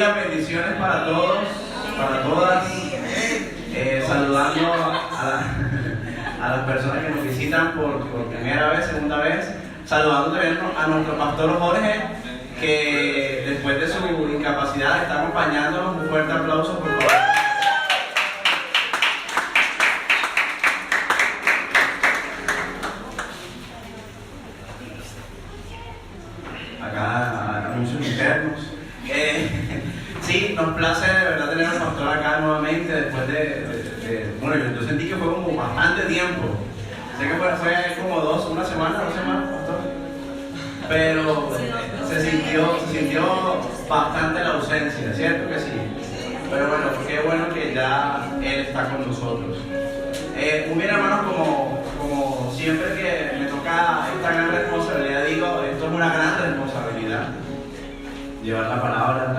día, bendiciones para todos, para todas. Saludando a las personas que nos visitan por primera vez, segunda vez. Saludando también a nuestro pastor Jorge, que después de su incapacidad está acompañándonos. Un fuerte aplauso, por favor. Acá, anuncios internos. Sí, nos place de verdad tener al pastor acá nuevamente después bueno, yo sentí que fue como bastante tiempo. Sé que fue como una semana, pastor. Pero se sintió bastante la ausencia, ¿cierto que sí? Pero bueno, qué bueno que ya Él está con nosotros. Muy bien, hermanos, como siempre que me toca esta gran responsabilidad, digo, esto es una gran responsabilidad. Llevar la palabra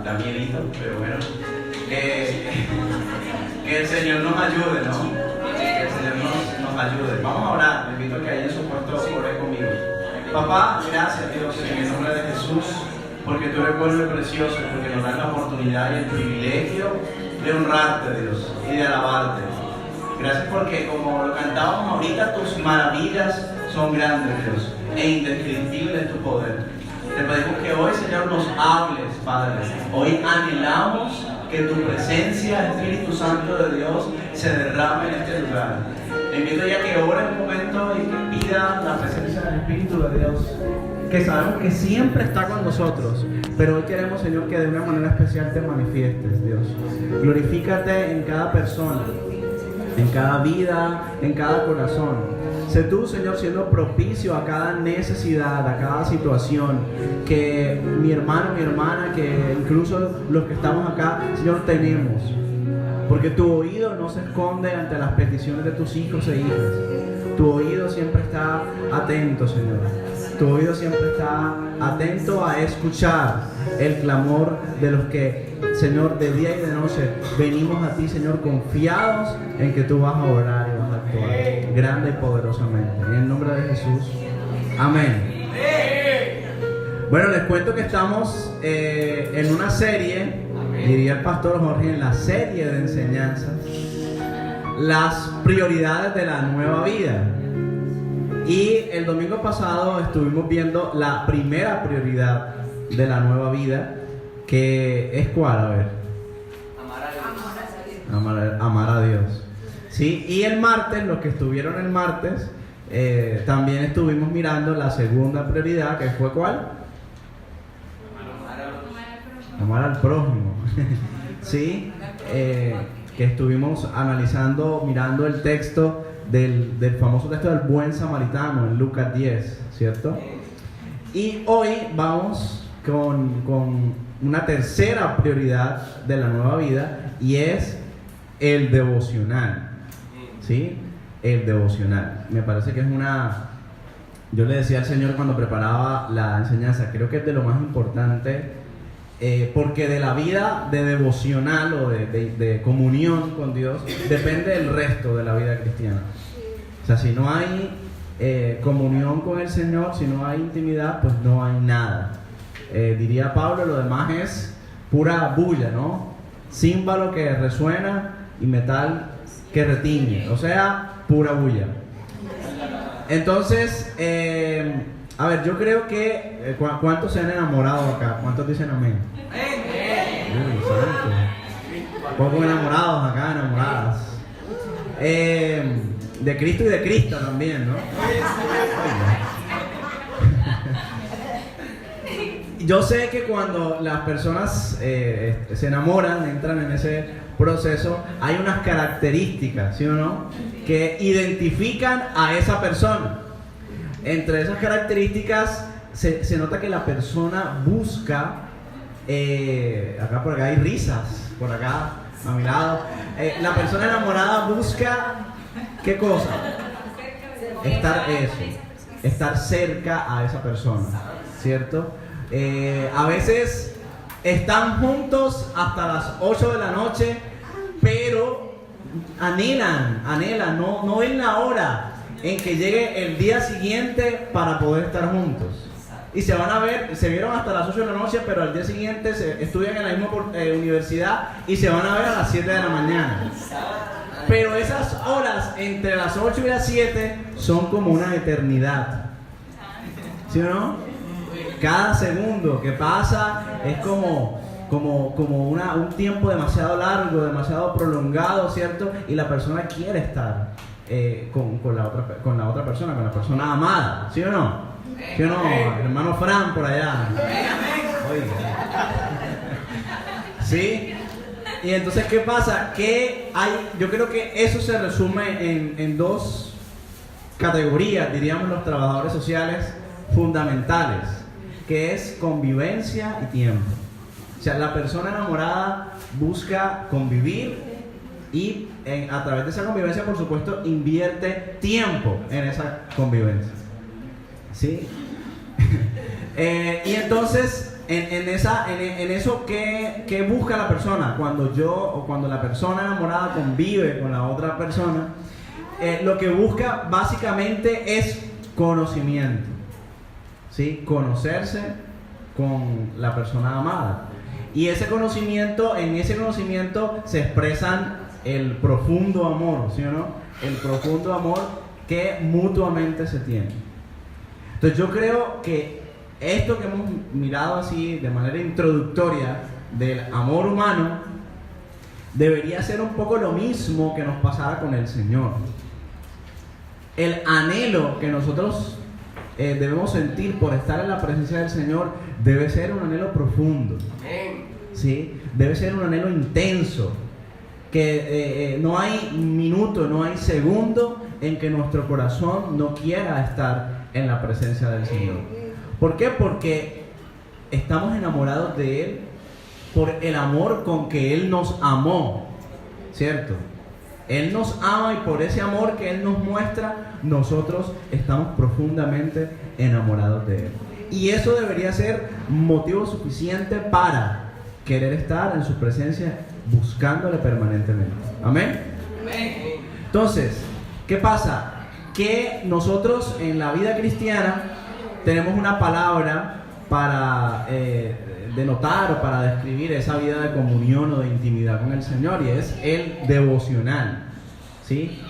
da miedito, pero bueno, que el Señor nos ayude, ¿no? Que el Señor nos ayude. Vamos a orar, les invito a que hayan su puesto ore conmigo. Papá, gracias Dios, en el nombre de Jesús, porque tú eres bueno y precioso, porque nos das la oportunidad y el privilegio de honrarte, Dios, y de alabarte. Gracias porque, como lo cantábamos ahorita, tus maravillas son grandes, Dios, e indescriptible es tu poder. Te pedimos que hoy, Señor, nos hables, Padre. Hoy anhelamos que tu presencia, Espíritu Santo de Dios, se derrame en este lugar. Te invito ya que ore un momento y que pida la presencia del Espíritu de Dios, que sabemos que siempre está con nosotros, pero hoy queremos, Señor, que de una manera especial te manifiestes, Dios. Glorifícate en cada persona, en cada vida, en cada corazón. Sé tú, Señor, siendo propicio a cada necesidad, a cada situación que mi hermano, mi hermana, que incluso los que estamos acá, Señor, tenemos. Porque tu oído no se esconde ante las peticiones de tus hijos e hijas. Tu oído siempre está atento, Señor. Tu oído siempre está atento a escuchar el clamor de los que, Señor, de día y de noche venimos a ti, Señor, confiados en que tú vas a orar y vas a actuar grande y poderosamente. En el nombre de Jesús. Amén. Bueno, les cuento que estamos en una serie, diría el pastor Jorge, en la serie de enseñanzas, las prioridades de la nueva vida. Y el domingo pasado estuvimos viendo la primera prioridad de la nueva vida, que es ¿cuál? A ver. Amar a Dios. Sí, y el martes, los que estuvieron el martes, también estuvimos mirando la segunda prioridad, que fue ¿cuál? Amar al prójimo. Sí, que estuvimos analizando, mirando el texto del famoso texto del buen samaritano en Lucas 10, ¿cierto? Y hoy vamos con una tercera prioridad de la nueva vida, y es el devocional, ¿sí? El devocional. Me parece que es yo le decía al Señor cuando preparaba la enseñanza, creo que es de lo más importante, porque de la vida de devocional o de comunión con Dios depende el resto de la vida cristiana. O sea, si no hay comunión con el Señor, si no hay intimidad, pues no hay nada. Diría Pablo, lo demás es pura bulla, ¿no? Címbalo que resuena y metal que retiñe, o sea, pura bulla. Entonces, a ver, yo creo que ¿cuántos se han enamorado acá? ¿Cuántos dicen amén? Uy, santo. Pocos enamorados acá, enamoradas. De Cristo y de Cristo también, ¿no? Yo sé que cuando las personas se enamoran, entran en ese proceso, hay unas características, ¿sí o no?, que identifican a esa persona. Entre esas características se nota que la persona busca, acá por acá hay risas, por acá a mi lado, la enamorada busca, ¿qué cosa? Estar cerca a esa persona, ¿cierto? A veces están juntos hasta las 8 de la noche, pero anhelan, no ven la hora en que llegue el día siguiente para poder estar juntos. y se van a ver, se vieron hasta las 8 de la noche, pero al día siguiente estudian en la misma universidad y se van a ver a las 7 de la mañana. Pero esas horas entre las 8 y las 7 son como una eternidad. ¿Sí o no? Cada segundo que pasa es como un tiempo demasiado largo, demasiado prolongado, ¿cierto? Y la persona quiere estar con la otra persona, con la persona amada. ¿Sí o no? ¿Sí o no? Hermano Fran por allá. Oiga. ¿Sí? Y entonces, ¿qué pasa? Yo creo que eso se resume en dos categorías, diríamos, los trabajadores sociales fundamentales, que es convivencia y tiempo. O sea, la persona enamorada busca convivir y a través de esa convivencia, por supuesto, invierte tiempo en esa convivencia. ¿Sí? Y entonces, en eso, ¿qué busca la persona? Cuando la persona enamorada convive con la otra persona, lo que busca básicamente es conocimiento. ¿Sí? Conocerse con la persona amada. Y en ese conocimiento se expresan el profundo amor, ¿sí o no? El profundo amor que mutuamente se tiene. Entonces yo creo que esto que hemos mirado así de manera introductoria del amor humano debería ser un poco lo mismo que nos pasara con el Señor. El anhelo que nosotros debemos sentir por estar en la presencia del Señor debe ser un anhelo profundo, ¿sí? Debe ser un anhelo intenso, que no hay minuto, no hay segundo en que nuestro corazón no quiera estar en la presencia del Señor. ¿Por qué? Porque estamos enamorados de Él por el amor con que Él nos amó, ¿cierto? Él nos ama y por ese amor que Él nos muestra, nosotros estamos profundamente enamorados de Él. Y eso debería ser motivo suficiente para querer estar en su presencia, buscándole permanentemente. ¿Amén? Entonces, ¿qué pasa? Que nosotros en la vida cristiana tenemos una palabra para denotar o para describir esa vida de comunión o de intimidad con el Señor, y es el devocional. ¿Sí?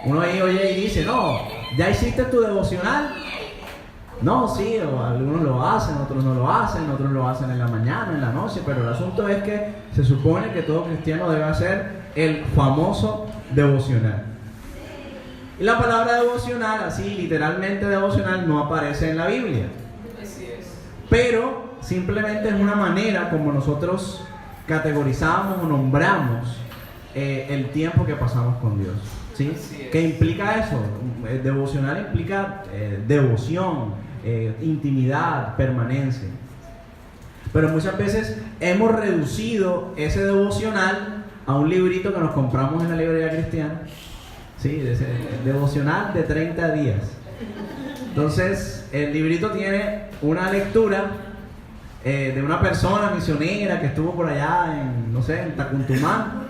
Uno ahí oye y dice, no, ¿ya hiciste tu devocional? No, sí, algunos lo hacen, otros no lo hacen, otros lo hacen en la mañana, en la noche, pero el asunto es que se supone que todo cristiano debe hacer el famoso devocional. Y la palabra devocional, así literalmente devocional, no aparece en la Biblia. Así es. Pero simplemente es una manera como nosotros categorizamos o nombramos el tiempo que pasamos con Dios. ¿Sí? ¿Qué implica eso? Devocional implica devoción, intimidad, permanencia. Pero muchas veces hemos reducido ese devocional a un librito que nos compramos en la librería cristiana. Sí, devocional de 30 días. Entonces, el librito tiene una lectura de una persona misionera que estuvo por allá en Tacuntumán,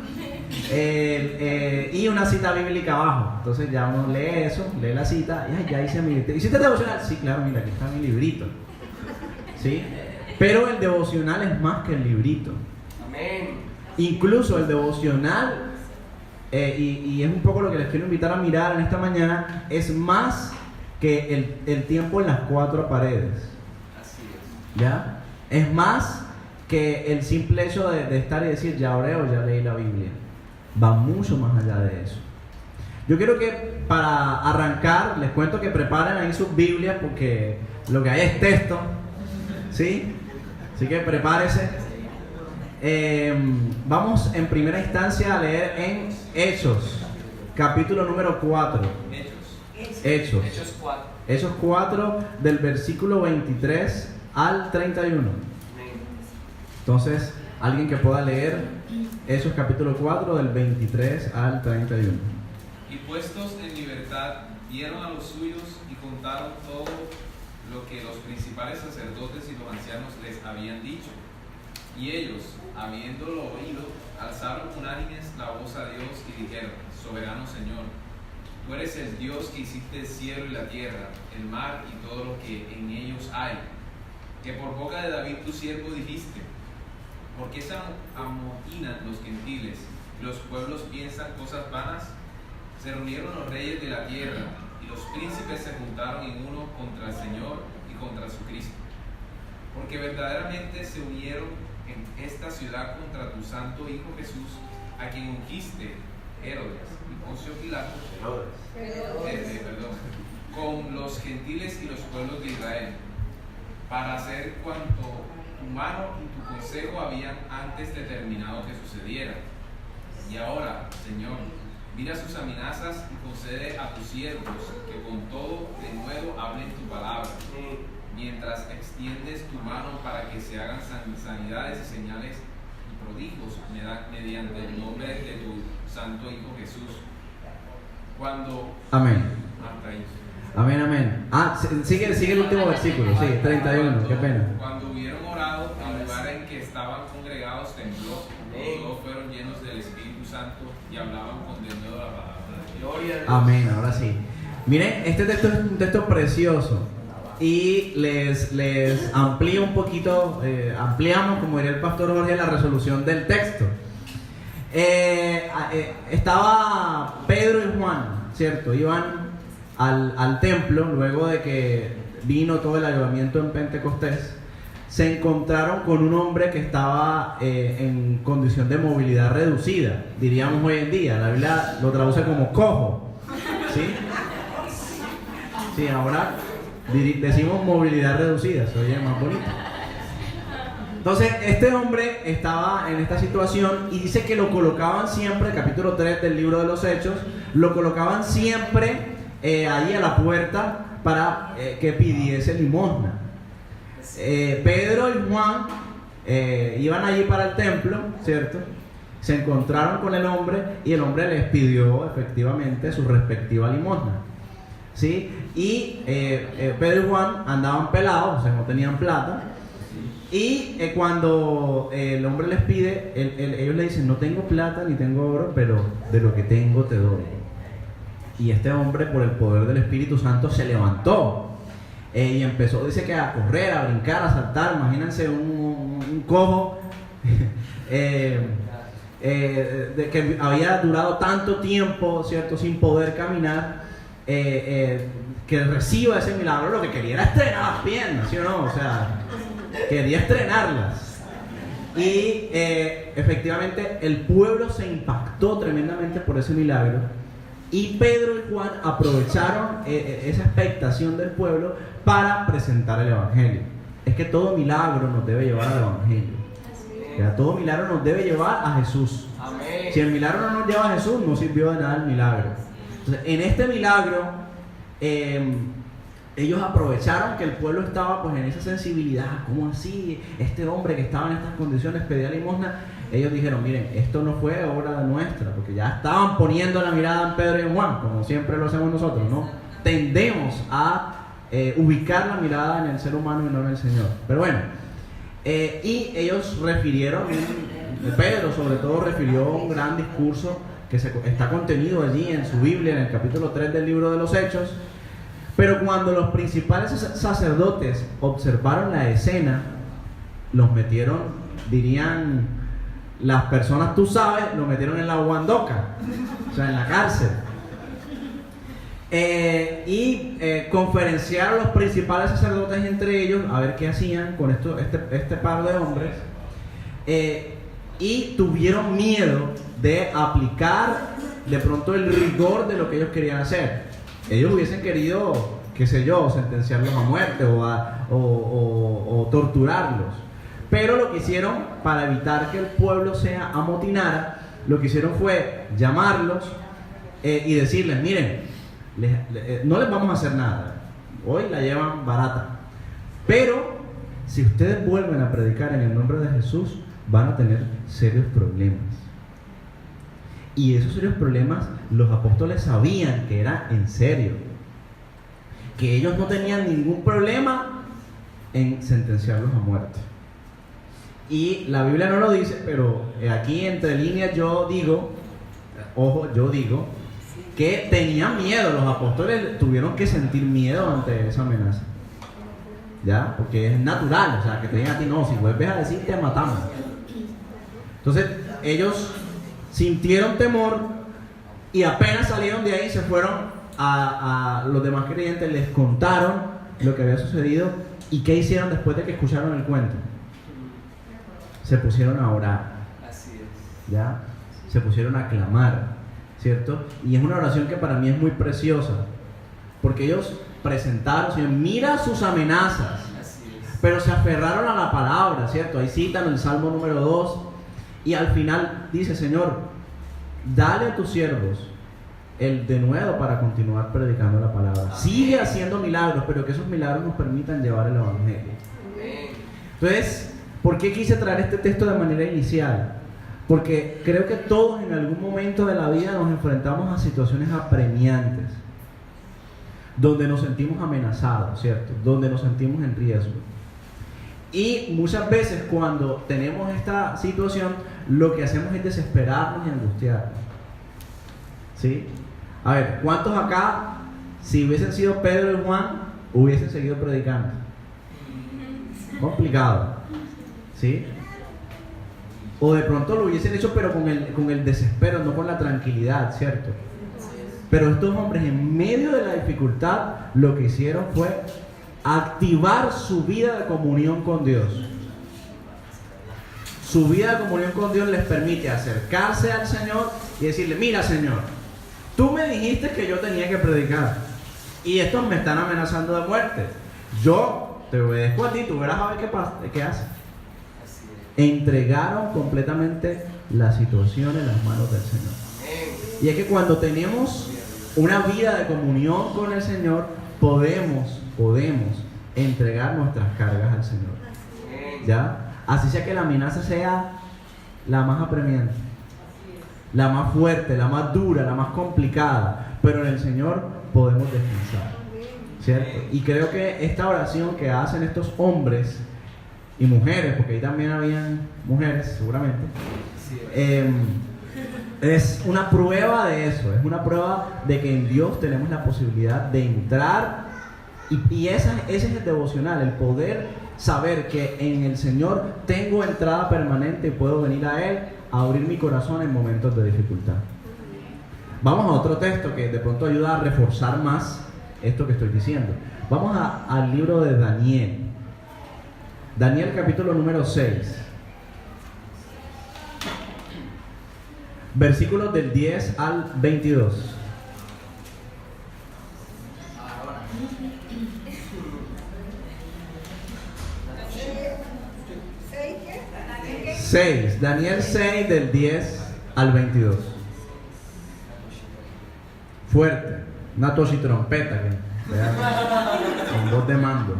y una cita bíblica abajo. Entonces ya uno lee eso, lee la cita, y ya hice mi librito. ¿Hiciste devocional? Sí, claro, mira, aquí está mi librito. ¿Sí? Pero el devocional es más que el librito. Amén. Incluso el devocional, y es un poco lo que les quiero invitar a mirar en esta mañana, es más que el tiempo en las cuatro paredes. Así es. ¿Ya? Es más que el simple hecho de estar y decir, ya oré o ya leí la Biblia. Va mucho más allá de eso. Yo quiero que para arrancar les cuento que preparen ahí sus Biblias, porque lo que hay es texto, ¿sí? Así que prepárese. Vamos en primera instancia a leer en Hechos, capítulo número 4. Hechos 4, del versículo 23 al 31. Entonces, alguien que pueda leer Hechos capítulo 4 del 23 al 31. Y puestos en libertad, dieron a los suyos y contaron todo lo que los principales sacerdotes y los ancianos les habían dicho. Y ellos, habiéndolo oído, alzaron unánimes la voz a Dios y dijeron: Soberano Señor, tú eres el Dios que hiciste el cielo y la tierra, el mar y todo lo que en ellos hay, que por boca de David tu siervo dijiste: ¿por qué se amotinan los gentiles y los pueblos piensan cosas vanas? Se reunieron los reyes de la tierra y los príncipes se juntaron en uno contra el Señor y contra su Cristo. Porque verdaderamente se unieron en esta ciudad contra tu santo Hijo Jesús, a quien ungiste, Herodes y Poncio Pilato, con los gentiles y los pueblos de Israel, para hacer cuanto tu mano y tu consejo habían antes determinado que sucediera. Y ahora, Señor, mira sus amenazas y concede a tus siervos que con todo de nuevo hablen tu palabra, mientras extiendes tu mano para que se hagan sanidades y señales y prodigios mediante el nombre de tu santo Hijo Jesús. Cuando... Amén. Hasta ahí. Amén, amén. Sigue el último versículo, sí, 31, qué pena. Cuando hubieron orado, el lugar en que estaban congregados tembló, y todos fueron llenos del Espíritu Santo y hablaban con denuedo la palabra de Dios. Gloria a Dios. Amén, ahora sí. Miren, este texto es un texto precioso y les amplío un poquito, ampliamos, como diría el pastor Jorge, la resolución del texto. Estaba Pedro y Juan, ¿cierto? Iban al templo luego de que vino todo el avivamiento en Pentecostés. Se encontraron con un hombre que estaba en condición de movilidad reducida, diríamos hoy en día. La Biblia lo traduce como cojo, ¿sí? Sí, ahora decimos movilidad reducida, se oye más bonito. Entonces, este hombre estaba en esta situación y dice que lo colocaban siempre, capítulo 3 del libro de los Hechos, lo colocaban siempre ahí a la puerta para que pidiese limosna. Pedro y Juan iban allí para el templo, ¿cierto? Se encontraron con el hombre y el hombre les pidió efectivamente su respectiva limosna, ¿sí? Y Pedro y Juan andaban pelados, o sea, no tenían plata. Y cuando el hombre les pide, ellos le dicen: no tengo plata ni tengo oro, pero de lo que tengo te doy. Y este hombre, por el poder del Espíritu Santo, se levantó y empezó, dice que a correr, a brincar, a saltar. Imagínense un cojo de que había durado tanto tiempo, ¿cierto?, sin poder caminar, que reciba ese milagro. Lo que quería era estrenar las piernas, ¿sí o no? O sea, quería estrenarlas. Y efectivamente el pueblo se impactó tremendamente por ese milagro. Y Pedro y Juan aprovecharon esa expectación del pueblo para presentar el Evangelio. Es que todo milagro nos debe llevar al Evangelio. Todo milagro nos debe llevar a Jesús. Amén. Si el milagro no nos lleva a Jesús, no sirvió de nada el milagro. Entonces, en este milagro, ellos aprovecharon que el pueblo estaba pues en esa sensibilidad. ¿Cómo así? Este hombre que estaba en estas condiciones pedía limosna. Ellos dijeron: miren, esto no fue obra nuestra, porque ya estaban poniendo la mirada en Pedro y en Juan, como siempre lo hacemos nosotros, ¿no? Tendemos a ubicar la mirada en el ser humano y no en el Señor. Pero bueno, y ellos refirieron, Pedro sobre todo refirió un gran discurso que está contenido allí en su Biblia, en el capítulo 3 del libro de los Hechos. Pero cuando los principales sacerdotes observaron la escena, los metieron, dirían las personas, tú sabes, lo metieron en la guandoca, o sea, en la cárcel. Conferenciaron los principales sacerdotes entre ellos a ver qué hacían con este par de hombres, y tuvieron miedo de aplicar de pronto el rigor de lo que ellos querían hacer. Ellos hubiesen querido, qué sé yo, sentenciarlos a muerte o torturarlos. Pero lo que hicieron, para evitar que el pueblo se amotinara, lo que hicieron fue llamarlos y decirles: miren, no les vamos a hacer nada, hoy la llevan barata, pero si ustedes vuelven a predicar en el nombre de Jesús, van a tener serios problemas. Y esos serios problemas los apóstoles sabían que era en serio, que ellos no tenían ningún problema en sentenciarlos a muerte. Y la Biblia no lo dice, pero aquí entre líneas yo digo que tenían miedo. Los apóstoles tuvieron que sentir miedo ante esa amenaza. ¿ya? Porque es natural, o sea, que te digan a ti, no, si vuelves a decir, te matamos. Entonces, ellos sintieron temor y apenas salieron de ahí, se fueron a los demás creyentes, les contaron lo que había sucedido y qué hicieron después de que escucharon el cuento. Se pusieron a orar, ¿ya? Se pusieron a clamar, ¿cierto? Y es una oración que para mí es muy preciosa, porque ellos presentaron, Señor, mira sus amenazas, pero se aferraron a la palabra, ¿cierto? Ahí citan el Salmo número 2 y al final dice, Señor, dale a tus siervos el denuedo para continuar predicando la palabra. Sigue haciendo milagros, pero que esos milagros nos permitan llevar el evangelio. Entonces, ¿por qué quise traer este texto de manera inicial? Porque creo que todos en algún momento de la vida nos enfrentamos a situaciones apremiantes, donde nos sentimos amenazados, ¿cierto? Donde nos sentimos en riesgo. Y muchas veces cuando tenemos esta situación, lo que hacemos es desesperarnos y angustiarnos, ¿sí? A ver, ¿cuántos acá, si hubiesen sido Pedro y Juan, hubiesen seguido predicando? Complicado, ¿sí? O de pronto lo hubiesen hecho, pero con el desespero, no con la tranquilidad, ¿cierto? Pero estos hombres, en medio de la dificultad, lo que hicieron fue activar su vida de comunión con Dios. Su vida de comunión con Dios les permite acercarse al Señor y decirle, mira, Señor, tú me dijiste que yo tenía que predicar y estos me están amenazando de muerte. Yo te obedezco a ti, tú verás a ver qué haces. Entregaron completamente la situación en las manos del Señor. Y es que cuando tenemos una vida de comunión con el Señor, podemos entregar nuestras cargas al Señor, ¿ya? Así sea que la amenaza sea la más apremiante, la más fuerte, la más dura, la más complicada, pero en el Señor podemos descansar, ¿cierto? Y creo que esta oración que hacen estos hombres y mujeres, porque ahí también habían mujeres seguramente, es una prueba de eso, es una prueba de que en Dios tenemos la posibilidad de entrar y ese es el devocional, el poder saber que en el Señor tengo entrada permanente y puedo venir a Él a abrir mi corazón en momentos de dificultad. Vamos a otro texto que de pronto ayuda a reforzar más esto que estoy diciendo. Vamos al libro de Daniel. Daniel capítulo número 6. Versículos del 10 al 22. 6, Daniel 6 del 10 al 22. Fuerte, una tos y trompeta con voz de mando.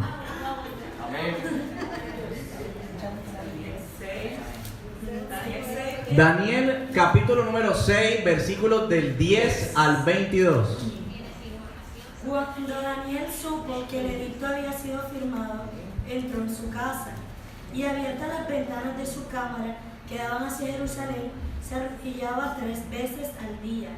Daniel capítulo número 6, versículos del 10 al 22. Cuando Daniel supo que el edicto había sido firmado, entró en su casa y abiertas las ventanas de su cámara que daban hacia Jerusalén, se arrodillaba 3 veces al día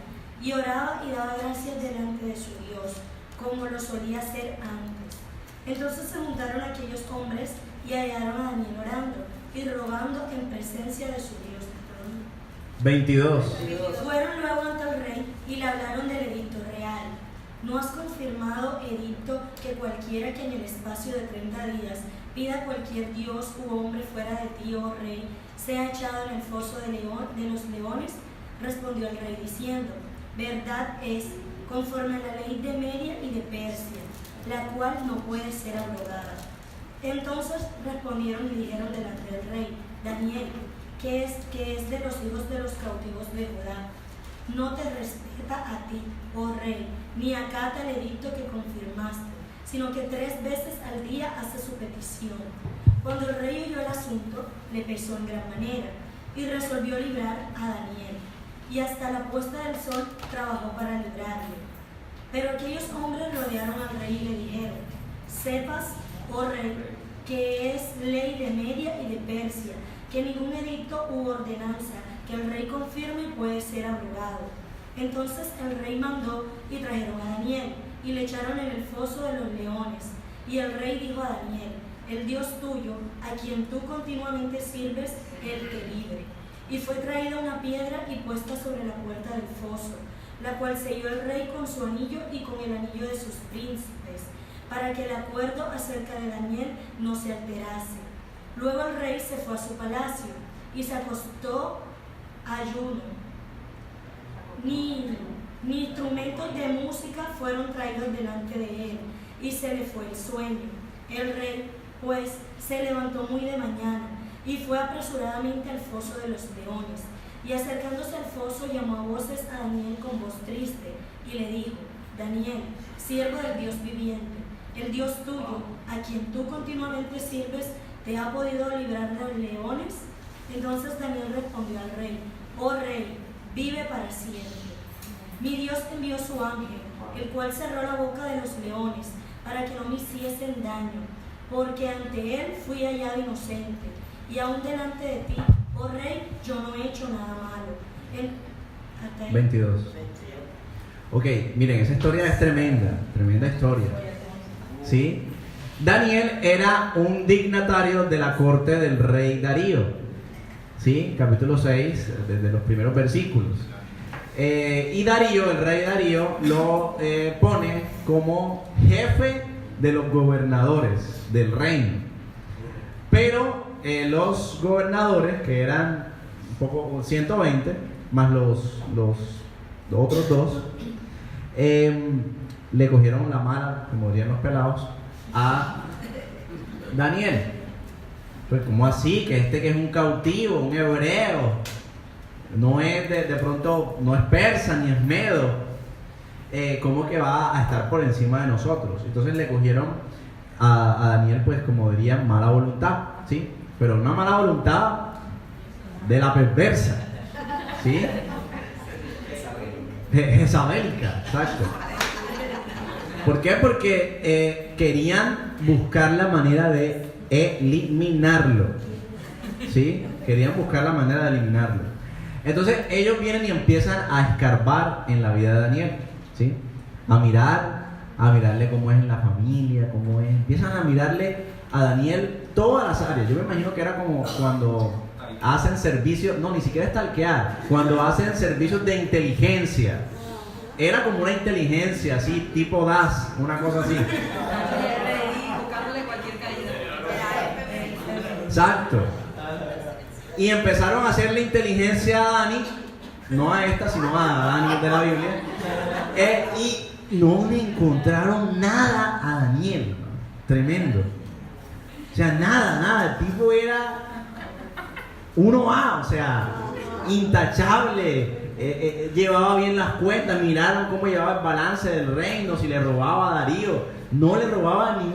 y oraba y daba gracias delante de su Dios, como lo solía hacer antes. Entonces se juntaron aquellos hombres y hallaron a Daniel orando y rogando en presencia de su Dios. 22. Fueron luego ante el rey y le hablaron del edicto real. ¿No has confirmado, edicto, que cualquiera que en el espacio de 30 días pida a cualquier dios u hombre fuera de ti, oh rey, sea echado en el foso de los leones? Respondió el rey diciendo, verdad es, conforme a la ley de Media y de Persia, la cual no puede ser abrogada. Entonces respondieron y dijeron delante del rey, Daniel, que es de los hijos de los cautivos de Judá, no te respeta a ti, oh rey, ni acata el edicto que confirmaste, sino que 3 veces al día hace su petición. Cuando el rey oyó el asunto, le pesó en gran manera y resolvió librar a Daniel, y hasta la puesta del sol trabajó para librarle. Pero aquellos hombres rodearon al rey y le dijeron, sepas, oh rey, que es ley de Media y de Persia, que ningún edicto u ordenanza que el rey confirme puede ser abrogado. Entonces el rey mandó y trajeron a Daniel y le echaron en el foso de los leones. Y el rey dijo a Daniel: el Dios tuyo, a quien tú continuamente sirves, Él te libre. Y fue traída una piedra y puesta sobre la puerta del foso, la cual selló el rey con su anillo y con el anillo de sus príncipes, para que el acuerdo acerca de Daniel no se alterase. Luego el rey se fue a su palacio y se acostó ayuno. Ni instrumentos de música fueron traídos delante de él, y se le fue el sueño. El rey, pues, se levantó muy de mañana y fue apresuradamente al foso de los leones. Y acercándose al foso, llamó a voces a Daniel con voz triste y le dijo: Daniel, siervo del Dios viviente, el Dios tuyo, a quien tú continuamente sirves, ¿te ha podido librar de los leones? Entonces Daniel respondió al rey: oh rey, vive para siempre. Mi Dios envió su ángel, el cual cerró la boca de los leones, para que no me hiciesen daño, porque ante él fui hallado inocente, y aún delante de ti, oh rey, yo no he hecho nada malo. Hasta ahí. 22. Ok, miren, esa historia es tremenda historia. ¿Sí? Daniel era un dignatario de la corte del rey Darío. ¿Sí? Capítulo 6, desde los primeros versículos. Y Darío, el rey Darío, lo pone como jefe de los gobernadores del reino. Pero los gobernadores, que eran un poco 120, más los otros dos, le cogieron la mala, como dirían los pelados, a Daniel. Pues, ¿cómo así? Que es un cautivo, un hebreo, no es de pronto, no es persa ni es medo, ¿cómo que va a estar por encima de nosotros? Entonces le cogieron a Daniel, pues, como dirían, mala voluntad, ¿sí? Pero una mala voluntad de la perversa, ¿sí? Jezabélica, exacto. ¿Por qué? Porque querían buscar la manera de eliminarlo, ¿sí? Querían buscar la manera de eliminarlo. Entonces ellos vienen y empiezan a escarbar en la vida de Daniel, ¿sí? A mirarle cómo es en la familia, cómo es. Empiezan a mirarle a Daniel todas las áreas. Yo me imagino que era como cuando hacen servicios, no, ni siquiera stalkear, cuando hacen servicios de inteligencia. Era como una inteligencia así, tipo DAS, una cosa así. Buscándole cualquier caída. Exacto. Y empezaron a hacerle inteligencia a Dani, no a esta, sino a Dani de la Biblia. Y no le encontraron nada a Daniel, ¿no? Tremendo. O sea, nada. El tipo era 1A, o sea, intachable. Llevaba bien las cuentas, miraron cómo llevaba el balance del reino, si le robaba a Darío. No le robaba ni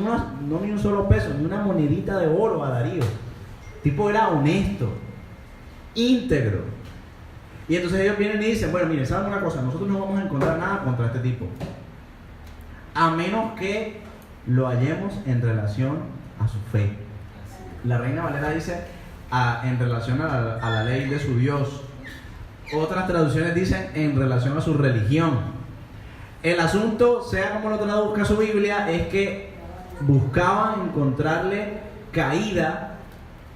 un solo peso, ni una monedita de oro a Darío. El tipo era honesto, íntegro. Y entonces ellos vienen y dicen: bueno, miren, ¿saben una cosa? Nosotros no vamos a encontrar nada contra este tipo, a menos que lo hallemos en relación a su fe. La Reina Valera dice en relación a la ley de su Dios. Otras traducciones dicen en relación a su religión. El asunto, sea como lo traduzca su Biblia, es que buscaban encontrarle caída,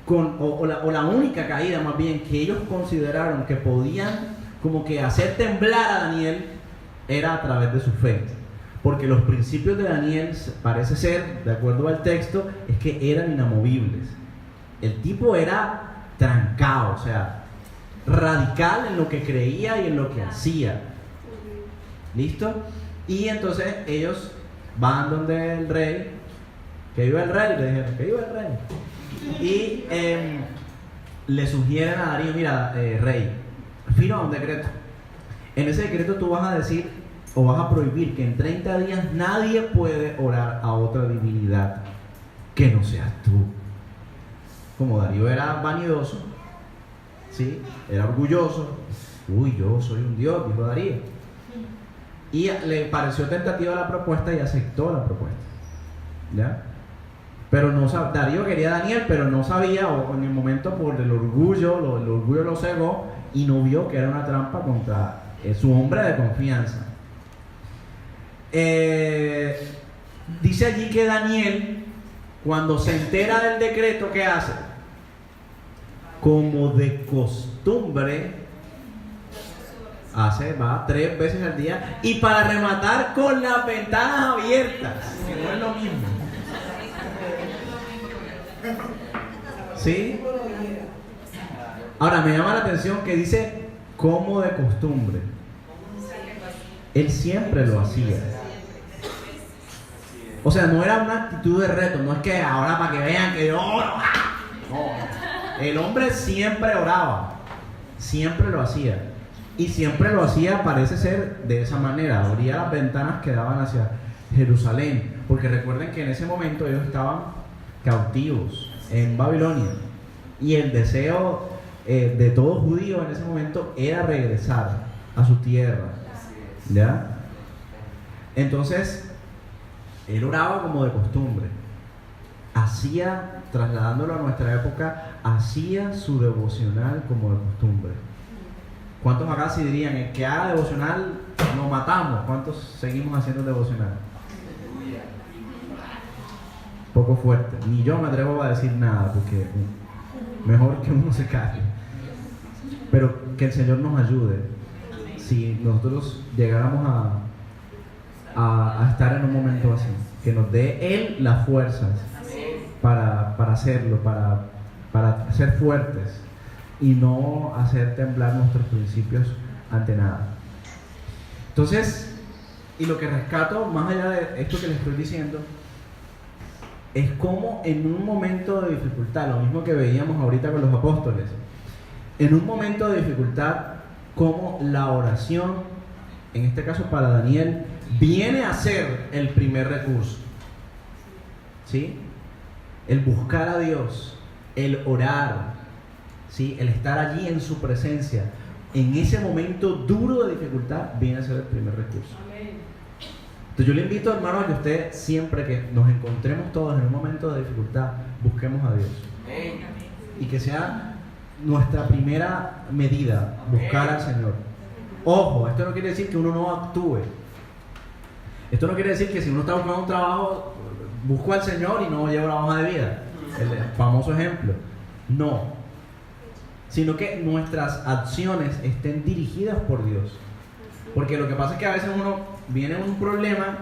o la única caída más bien que ellos consideraron que podían como que hacer temblar a Daniel, era a través de su fe. Porque los principios de Daniel, parece ser, de acuerdo al texto, es que eran inamovibles. El tipo era trancado, o sea, radical en lo que creía y en lo que hacía. ¿Listo? Y entonces ellos van donde el rey, que viva el rey, le dijeron: que viva el rey. Y le sugieren a Darío: mira, rey, firma un decreto. En ese decreto tú vas a decir, o vas a prohibir, que en 30 días nadie puede orar a otra divinidad que no seas tú. Como Darío era vanidoso, ¿sí? Era orgulloso. Uy, yo soy un dios, dijo Darío. Y le pareció tentativa la propuesta y aceptó la propuesta, ¿ya? Pero no Darío quería a Daniel, pero no sabía, o en el momento por el orgullo lo cegó y no vio que era una trampa contra su hombre de confianza. Dice allí que Daniel, cuando se entera del decreto, ¿qué hace? Como de costumbre, va 3 veces al día, y para rematar con las ventanas abiertas, que no es lo mismo. ¿Sí? Ahora me llama la atención que dice como de costumbre. Él siempre lo hacía. O sea, no era una actitud de reto, no es que ahora para que vean que yo oro. No. El hombre siempre oraba, siempre lo hacía. Y siempre lo hacía, parece ser, de esa manera. Abría las ventanas que daban hacia Jerusalén. Porque recuerden que en ese momento ellos estaban cautivos en Babilonia. Y el deseo de todo judío en ese momento era regresar a su tierra. ¿Ya? Entonces, él oraba como de costumbre. Hacía, trasladándolo a nuestra época, hacía su devocional como de costumbre. ¿Cuántos acá sí dirían, el que haga devocional lo matamos? ¿Cuántos seguimos haciendo devocional? Poco fuerte. Ni yo me atrevo a decir nada, porque mejor que uno se calle. Pero que el Señor nos ayude. Si nosotros llegáramos a estar en un momento así, que nos dé Él las fuerzas para hacerlo, para ser fuertes y no hacer temblar nuestros principios ante nada. Entonces, y lo que rescato, más allá de esto que les estoy diciendo, es como en un momento de dificultad, lo mismo que veíamos ahorita con los apóstoles, en un momento de dificultad, como la oración, en este caso para Daniel, viene a ser el primer recurso. ¿Sí? El buscar a Dios, el orar, ¿sí? El estar allí en su presencia, en ese momento duro de dificultad, viene a ser el primer recurso. Entonces yo le invito, hermano, a que usted, siempre que nos encontremos todos en un momento de dificultad, busquemos a Dios. Y que sea nuestra primera medida, buscar al Señor. Ojo, esto no quiere decir que uno no actúe. Esto no quiere decir que si uno está buscando un trabajo, busco al Señor y no llevo la hoja de vida. El famoso ejemplo. No. Sino que nuestras acciones estén dirigidas por Dios. Porque lo que pasa es que a veces uno viene un problema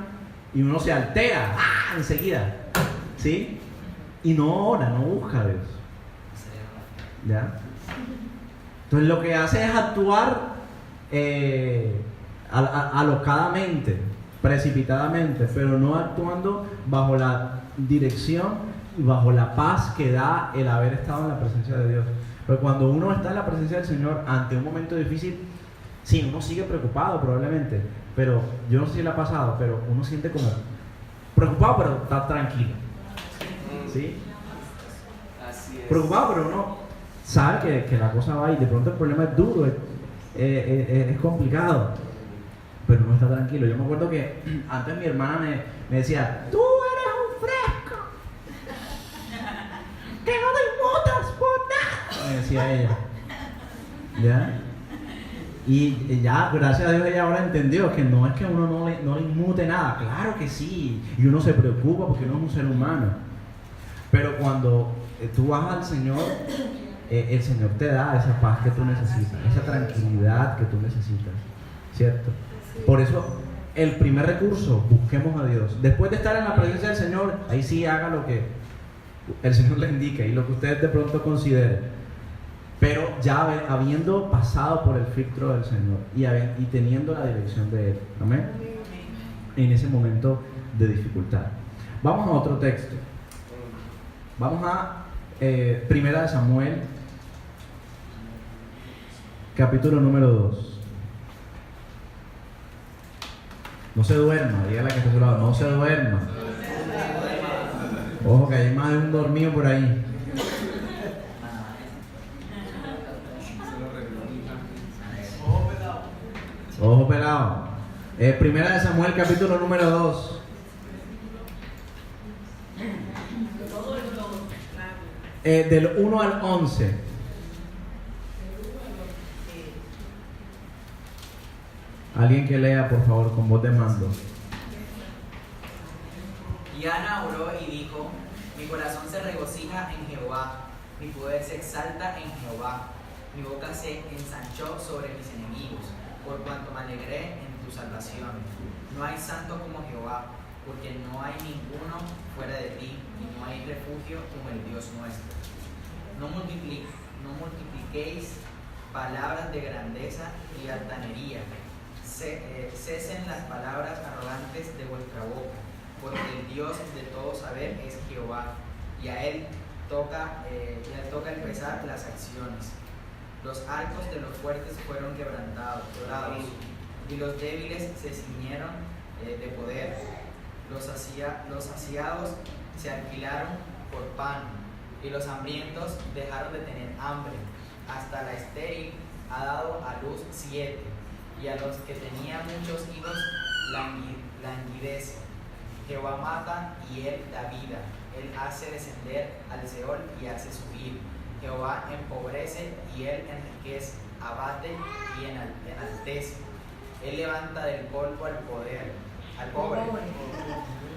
y uno se altera enseguida, ¿sí? Y no ora, no busca a Dios. ¿Ya? Entonces lo que hace es actuar alocadamente, precipitadamente, pero no actuando bajo la dirección y bajo la paz que da el haber estado en la presencia de Dios. Pero cuando uno está en la presencia del Señor ante un momento difícil, sí, uno sigue preocupado probablemente, pero yo no sé si le ha pasado, pero uno siente como preocupado, pero está tranquilo. ¿Sí? Así es. Preocupado, pero uno sabe que la cosa va y de pronto el problema es duro, es complicado, pero uno está tranquilo. Yo me acuerdo que antes mi hermana me decía, tú eres un fresco, que no te inmutas por nada, me decía ella. ¿Ya? Y ya, gracias a Dios, ella ahora entendió que no es que uno no le inmute nada. Claro que sí, y uno se preocupa porque uno es un ser humano. Pero cuando tú vas al Señor, el Señor te da esa paz que tú necesitas, esa tranquilidad que tú necesitas, ¿cierto? Por eso, el primer recurso, busquemos a Dios. Después de estar en la presencia del Señor, ahí sí haga lo que el Señor le indique y lo que usted de pronto considere. Pero ya habiendo pasado por el filtro del Señor y teniendo la dirección de Él. Amén. En ese momento de dificultad. Vamos a otro texto. Vamos a Primera de Samuel, capítulo número 2. No se duerma, dígale que está a su lado, no se duerma. Ojo que hay más de un dormido por ahí. Ojo pelado. Primera de Samuel, capítulo número 2. Del 1 al 11. Alguien que lea, por favor, con voz de mando. Y Ana oró y dijo: mi corazón se regocija en Jehová, mi poder se exalta en Jehová, mi boca se ensanchó sobre mis enemigos, por cuanto me alegré en tu salvación. No hay santo como Jehová, porque no hay ninguno fuera de ti, y no hay refugio como el Dios nuestro. No multipliquéis palabras de grandeza y altanería. Cesen las palabras arrogantes de vuestra boca, porque el Dios de todo saber es Jehová, y a él toca empezar las acciones. Los arcos de los fuertes fueron quebrantados, y los débiles se ciñeron de poder. Los saciados se alquilaron por pan, y los hambrientos dejaron de tener hambre. Hasta la estéril ha dado a luz 7, y a los que tenían muchos hijos languidece. Jehová mata y él da vida, él hace descender al Seol y hace subir. Jehová empobrece y él enriquece, abate y enaltece. Él levanta del polvo al pobre,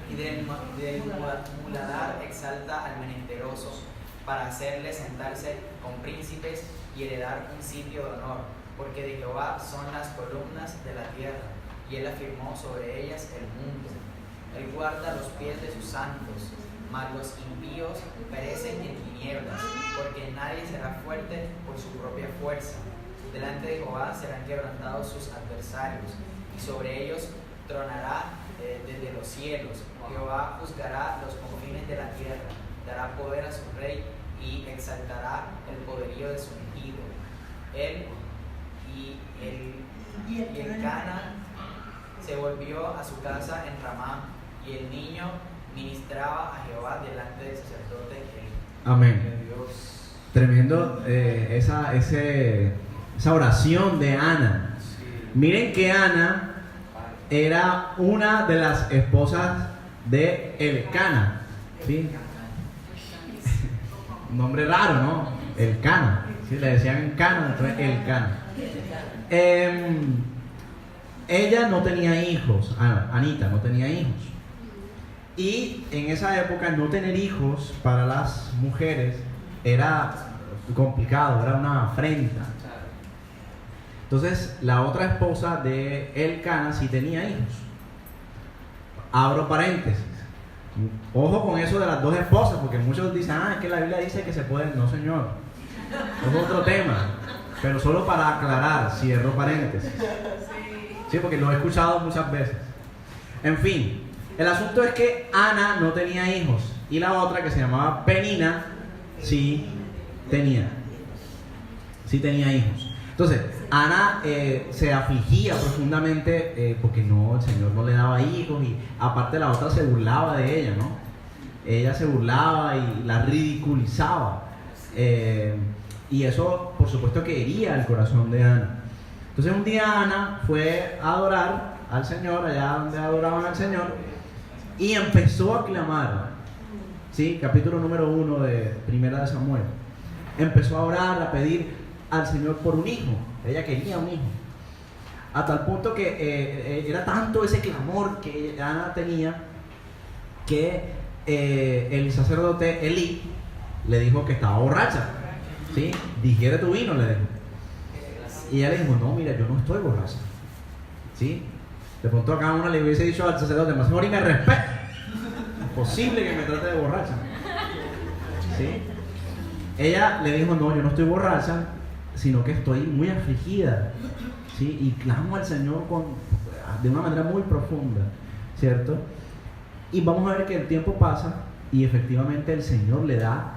y del muladar exalta al menesteroso, para hacerle sentarse con príncipes y heredar un sitio de honor, porque de Jehová son las columnas de la tierra, y él afirmó sobre ellas el mundo. Él guarda los pies de sus santos, mas los impíos perecen en tinieblas, porque nadie será fuerte por su propia fuerza. Delante de Jehová serán quebrantados sus adversarios, y sobre ellos tronará desde los cielos. Jehová juzgará los confines de la tierra, dará poder a su rey y exaltará el poderío de su ungido. Él y el Cana se volvió a su casa en Ramá, y el niño ministraba a Jehová delante del sacerdote Elí. Amén. Tremendo esa oración de Ana. Miren que Ana era una de las esposas de Elcana, ¿sí? Un nombre raro, ¿no? Elcana, ¿sí? Le decían Cana, entonces Elcana. Ella no tenía hijos, Anita no tenía hijos. Y en esa época no tener hijos para las mujeres era complicado, era una afrenta. Entonces la otra esposa de Elcana sí tenía hijos. Abro paréntesis. Ojo con eso de las dos esposas, porque muchos dicen, es que la Biblia dice que se puede. No, señor. Es otro tema. Pero solo para aclarar, cierro paréntesis. Sí, porque lo he escuchado muchas veces. En fin, el asunto es que Ana no tenía hijos, y la otra, que se llamaba Penina, sí tenía hijos. Entonces, Ana se afligía profundamente porque el Señor no le daba hijos, y aparte la otra se burlaba de ella, ¿no? Ella se burlaba y la ridiculizaba. Y eso, por supuesto, que hería el corazón de Ana. Entonces, un día Ana fue a adorar al Señor, allá donde adoraban al Señor, y empezó a clamar. ¿Sí? Capítulo número 1 de Primera de Samuel. Empezó a orar, a pedir al Señor por un hijo. Ella quería un hijo. A tal punto que era tanto ese clamor que Ana tenía, que el sacerdote Elí le dijo que estaba borracha. ¿Sí? Digiere tu vino, le dijo. Y ella le dijo, no, mira, yo no estoy borracha. ¿Sí? De pronto acá uno le hubiese dicho al sacerdote, más mejor y me respeta. Imposible que me trate de borracha. ¿Sí? Ella le dijo, no, yo no estoy borracha, sino que estoy muy afligida. ¿Sí? Y clamo al Señor de una manera muy profunda, ¿cierto? Y vamos a ver que el tiempo pasa y efectivamente el Señor le da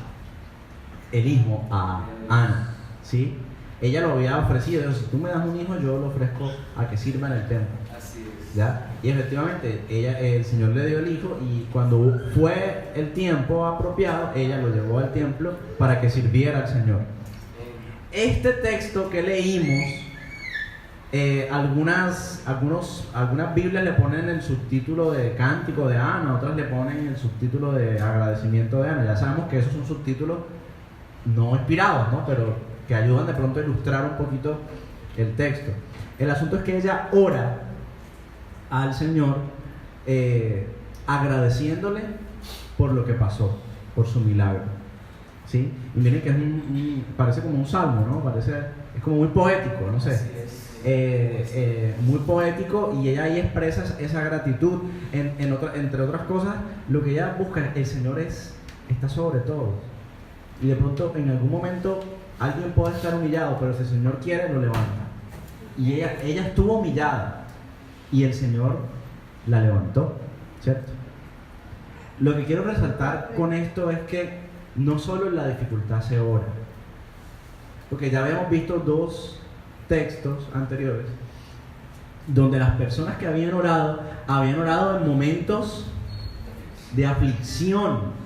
el hijo a Ana, ¿sí? Ella lo había ofrecido, dijo, si tú me das un hijo, yo lo ofrezco a que sirva en el templo. Así es. ¿Ya? Y efectivamente, el Señor le dio el hijo, y cuando fue el tiempo apropiado, ella lo llevó al templo para que sirviera al Señor. Este texto que leímos, algunas Biblias le ponen el subtítulo de Cántico de Ana, otras le ponen el subtítulo de Agradecimiento de Ana. Ya sabemos que esos son subtítulos no inspirados, ¿no? Pero que ayudan de pronto a ilustrar un poquito el texto. El asunto es que ella ora al Señor agradeciéndole por lo que pasó, por su milagro. ¿Sí? Y miren que es parece como un salmo, ¿no? Es como muy poético, no sé. Muy poético, y ella ahí expresa esa gratitud. Entre otras cosas, lo que ella busca, el Señor está sobre todo. Y de pronto, en algún momento, alguien puede estar humillado, pero si el Señor quiere, lo levanta. Y ella estuvo humillada, y el Señor la levantó, ¿cierto? Lo que quiero resaltar con esto es que no solo en la dificultad se ora, porque ya habíamos visto 2 textos anteriores donde las personas que habían orado en momentos de aflicción,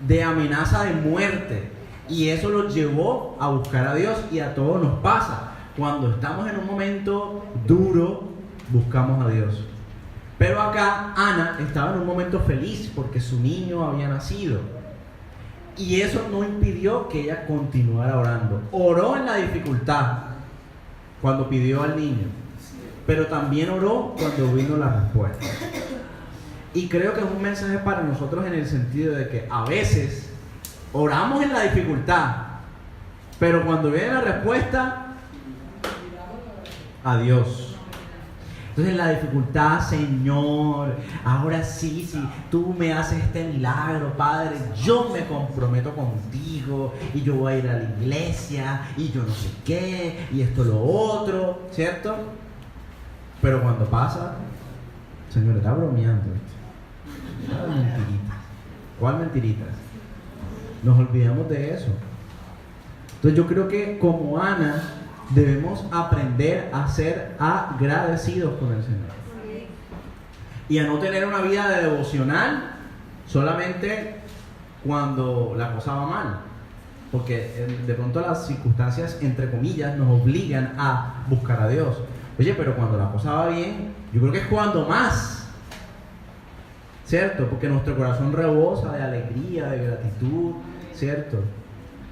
de amenaza de muerte, y eso los llevó a buscar a Dios. Y a todos nos pasa, cuando estamos en un momento duro, buscamos a Dios. Pero acá Ana estaba en un momento feliz porque su niño había nacido. Y eso no impidió que ella continuara orando. Oró en la dificultad cuando pidió al niño, pero también oró cuando vino la respuesta. Y creo que es un mensaje para nosotros en el sentido de que a veces oramos en la dificultad, pero cuando viene la respuesta, adiós. Entonces en la dificultad, Señor, ahora sí, tú me haces este milagro, Padre, yo me comprometo contigo, y yo voy a ir a la iglesia, y yo no sé qué, y esto lo otro, ¿cierto? Pero cuando pasa, Señor, está bromeando. Mentiritas. ¿Cuál mentiritas? Nos olvidamos de eso. Entonces yo creo que como Ana debemos aprender a ser agradecidos con el Señor y a no tener una vida de devocional solamente cuando la cosa va mal, porque de pronto las circunstancias, entre comillas, nos obligan a buscar a Dios. Oye, pero cuando la cosa va bien, yo creo que es cuando más, ¿cierto? Porque nuestro corazón rebosa de alegría, de gratitud, ¿cierto?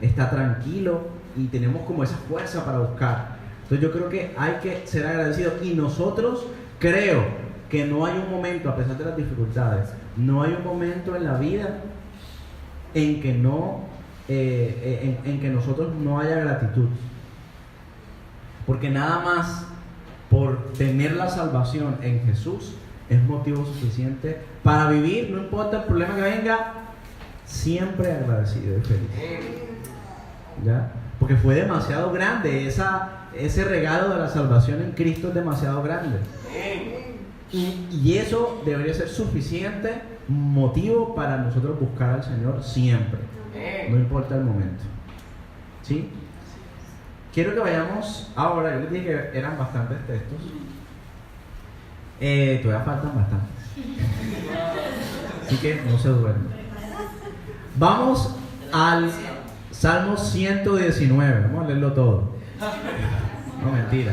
Está tranquilo y tenemos como esa fuerza para buscar. Entonces yo creo que hay que ser agradecidos, y nosotros creo que no hay un momento, a pesar de las dificultades, no hay un momento en la vida en que en que nosotros no haya gratitud, porque nada más por tener la salvación en Jesús es motivo suficiente para vivir, no importa el problema que venga, siempre agradecido y feliz. ¿Ya? Porque fue demasiado grande, ese regalo de la salvación en Cristo es demasiado grande. Y eso debería ser suficiente motivo para nosotros buscar al Señor siempre, no importa el momento. ¿Sí? Quiero que vayamos ahora, yo les dije que eran bastantes textos, todavía faltan bastantes, así que no se duermen. Vamos al Salmo 119, vamos a leerlo todo. No, mentira.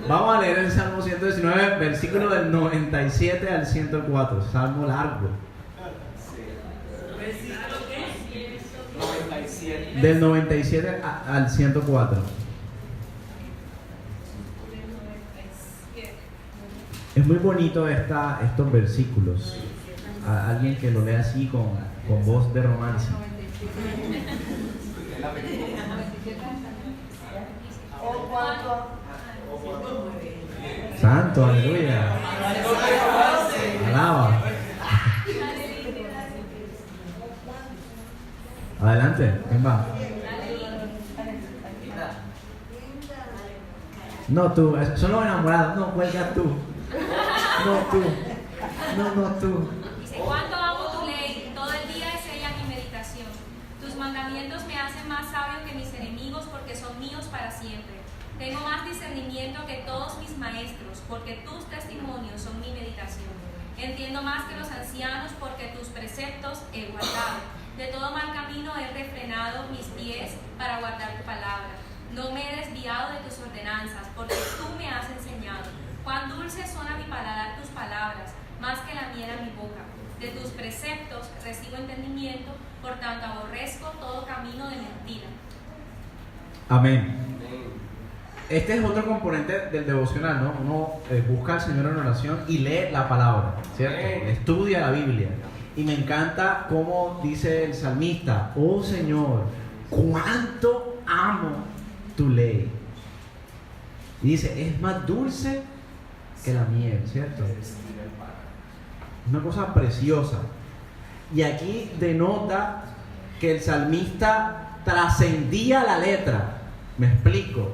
Vamos a leer el Salmo 119, versículo del 97 al 104, Salmo largo. ¿Versículo qué? 97. Del 97 al 104. Es muy bonito estos versículos. A alguien que lo lea así con voz de romance. Santo, aleluya. Alaba. Adelante, ¿quién va? No tú, son los enamorados. No, cuelga tú. No tú. No tú. Dice, ¿cuánto amo tu ley? Todo el día es ella mi meditación. Tus mandamientos me hacen más sabio que mis enemigos porque son míos para siempre. Tengo más discernimiento que todos mis maestros porque tus testimonios son mi meditación. Entiendo más que los ancianos porque tus preceptos he guardado. De todo mal camino he refrenado mis pies para guardar tu palabra. No me he desviado de tus ordenanzas porque tú me has enseñado. Cuán dulces son a mi paladar tus palabras, más que la miel a mi boca. De tus preceptos recibo entendimiento, por tanto aborrezco todo camino de mentira. Amén. este es otro componente del devocional, ¿no? Uno busca al Señor en oración y lee la palabra, ¿cierto? Estudia la Biblia. Y me encanta cómo dice el salmista: oh Señor, cuánto amo tu ley. Y dice, es más dulce que la miel, ¿cierto? Una cosa preciosa. Y aquí denota que el salmista trascendía la letra. Me explico.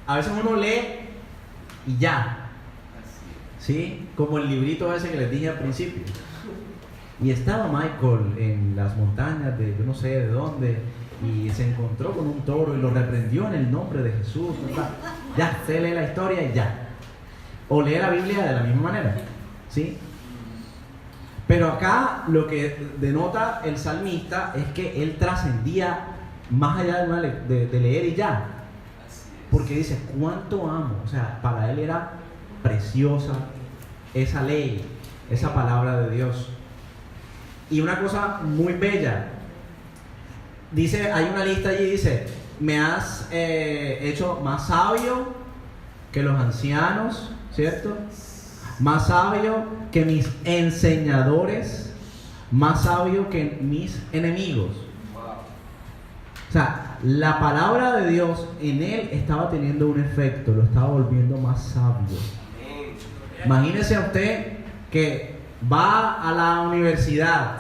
A veces uno lee y ya, ¿sí? Como el librito ese que les dije al principio. Y estaba Michael en las montañas de yo no sé de dónde y se encontró con un toro y lo reprendió en el nombre de Jesús, ¿verdad? Ya, usted lee la historia y ya. O lee la Biblia de la misma manera, ¿sí? Pero acá lo que denota el salmista es que él trascendía más allá de leer y ya. Porque dice, cuánto amo. O sea, para él era preciosa esa ley, esa palabra de Dios. Y una cosa muy bella, dice, hay una lista allí, dice, me has hecho más sabio que los ancianos, ¿cierto? Más sabio que mis enseñadores, más sabio que mis enemigos. O sea, la palabra de Dios en él estaba teniendo un efecto, lo estaba volviendo más sabio. Imagínese a usted que va a la universidad,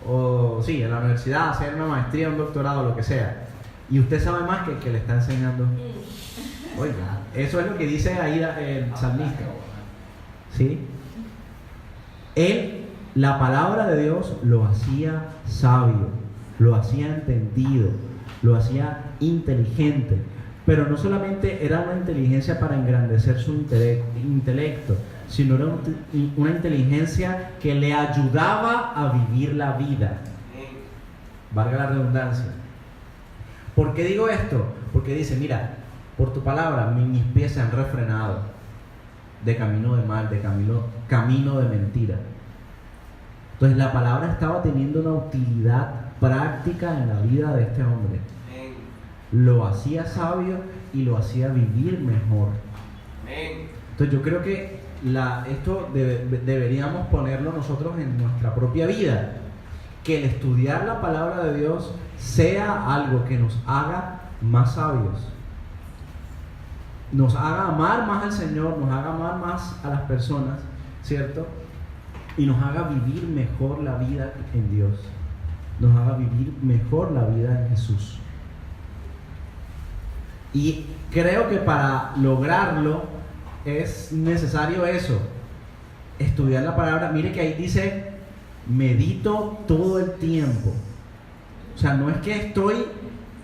o sí, a la universidad a hacer una maestría, un doctorado, lo que sea, y usted sabe más que el que le está enseñando. Oiga, eso es lo que dice ahí el salmista, ¿sí? Él, la palabra de Dios lo hacía sabio, lo hacía entendido, lo hacía inteligente, pero no solamente era una inteligencia para engrandecer su intelecto, sino era una inteligencia que le ayudaba a vivir la vida. Valga la redundancia. ¿Por qué digo esto? Porque dice, mira, por tu palabra mis pies se han refrenado de camino de mal, de camino de mentira. Entonces la palabra estaba teniendo una utilidad práctica en la vida de este hombre. Lo hacía sabio y lo hacía vivir mejor. Entonces yo creo que esto deberíamos ponerlo nosotros en nuestra propia vida, que el estudiar la palabra de Dios sea algo que nos haga más sabios, nos haga amar más al Señor, nos haga amar más a las personas, ¿cierto? Y nos haga vivir mejor la vida en Dios, nos haga vivir mejor la vida en Jesús. Y creo que para lograrlo es necesario eso, estudiar la palabra. Mire que ahí dice, medito todo el tiempo. O sea, no es que estoy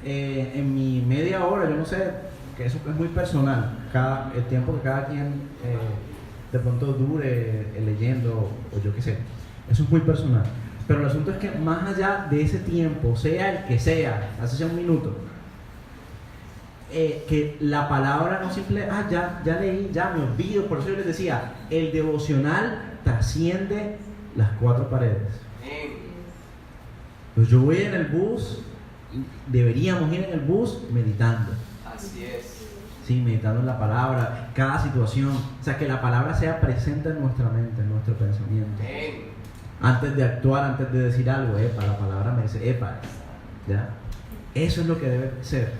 en mi media hora, yo no sé, que eso es muy personal, el tiempo que cada quien de pronto dure leyendo, o yo qué sé, eso es muy personal. Pero el asunto es que más allá de ese tiempo, sea el que sea, hace sea un minuto, que la palabra no simple, ya leí, ya me olvido. Por eso yo les decía, el devocional trasciende las cuatro paredes. Pues yo voy en el bus, deberíamos ir en el bus meditando. Así es. Sí, meditando en la palabra, cada situación. O sea, que la palabra sea presente en nuestra mente, en nuestro pensamiento. Antes de actuar, antes de decir algo, la palabra me dice, ¿ya? Eso es lo que debe ser.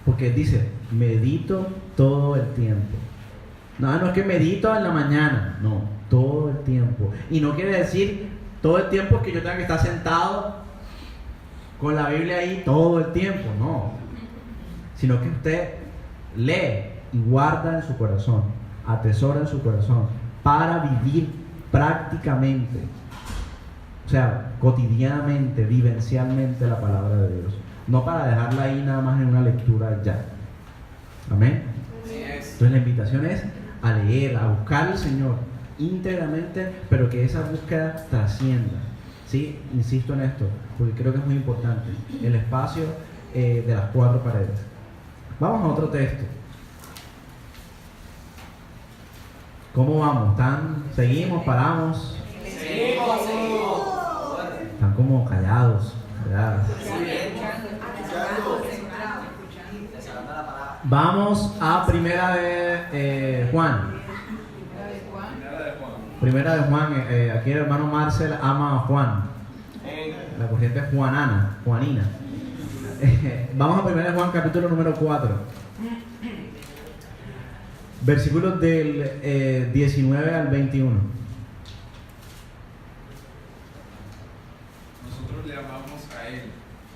Porque dice, medito todo el tiempo. No es que medito en la mañana, no, todo el tiempo. Y no quiere decir todo el tiempo que yo tenga que estar sentado con la Biblia ahí todo el tiempo, no. Sino que usted lee y guarda en su corazón, atesora en su corazón, para vivir prácticamente, o sea, cotidianamente, vivencialmente la palabra de Dios. No para dejarla ahí nada más en una lectura ya. Amén. Entonces la invitación es a leer, a buscar al Señor íntegramente, pero que esa búsqueda trascienda. ¿Sí? Insisto en esto, porque creo que es muy importante. El espacio de las cuatro paredes. Vamos a otro texto. ¿Cómo vamos? ¿Seguimos? ¿Paramos? Seguimos. Están como callados, ¿verdad? Desarrollando la palabra. Vamos a primera de Juan. Primera de Juan. Aquí el hermano Marcel ama a Juan. La corriente juanina. Vamos a primera de Juan, capítulo número 4. Versículos del 19 al 21. Nosotros le amamos a Él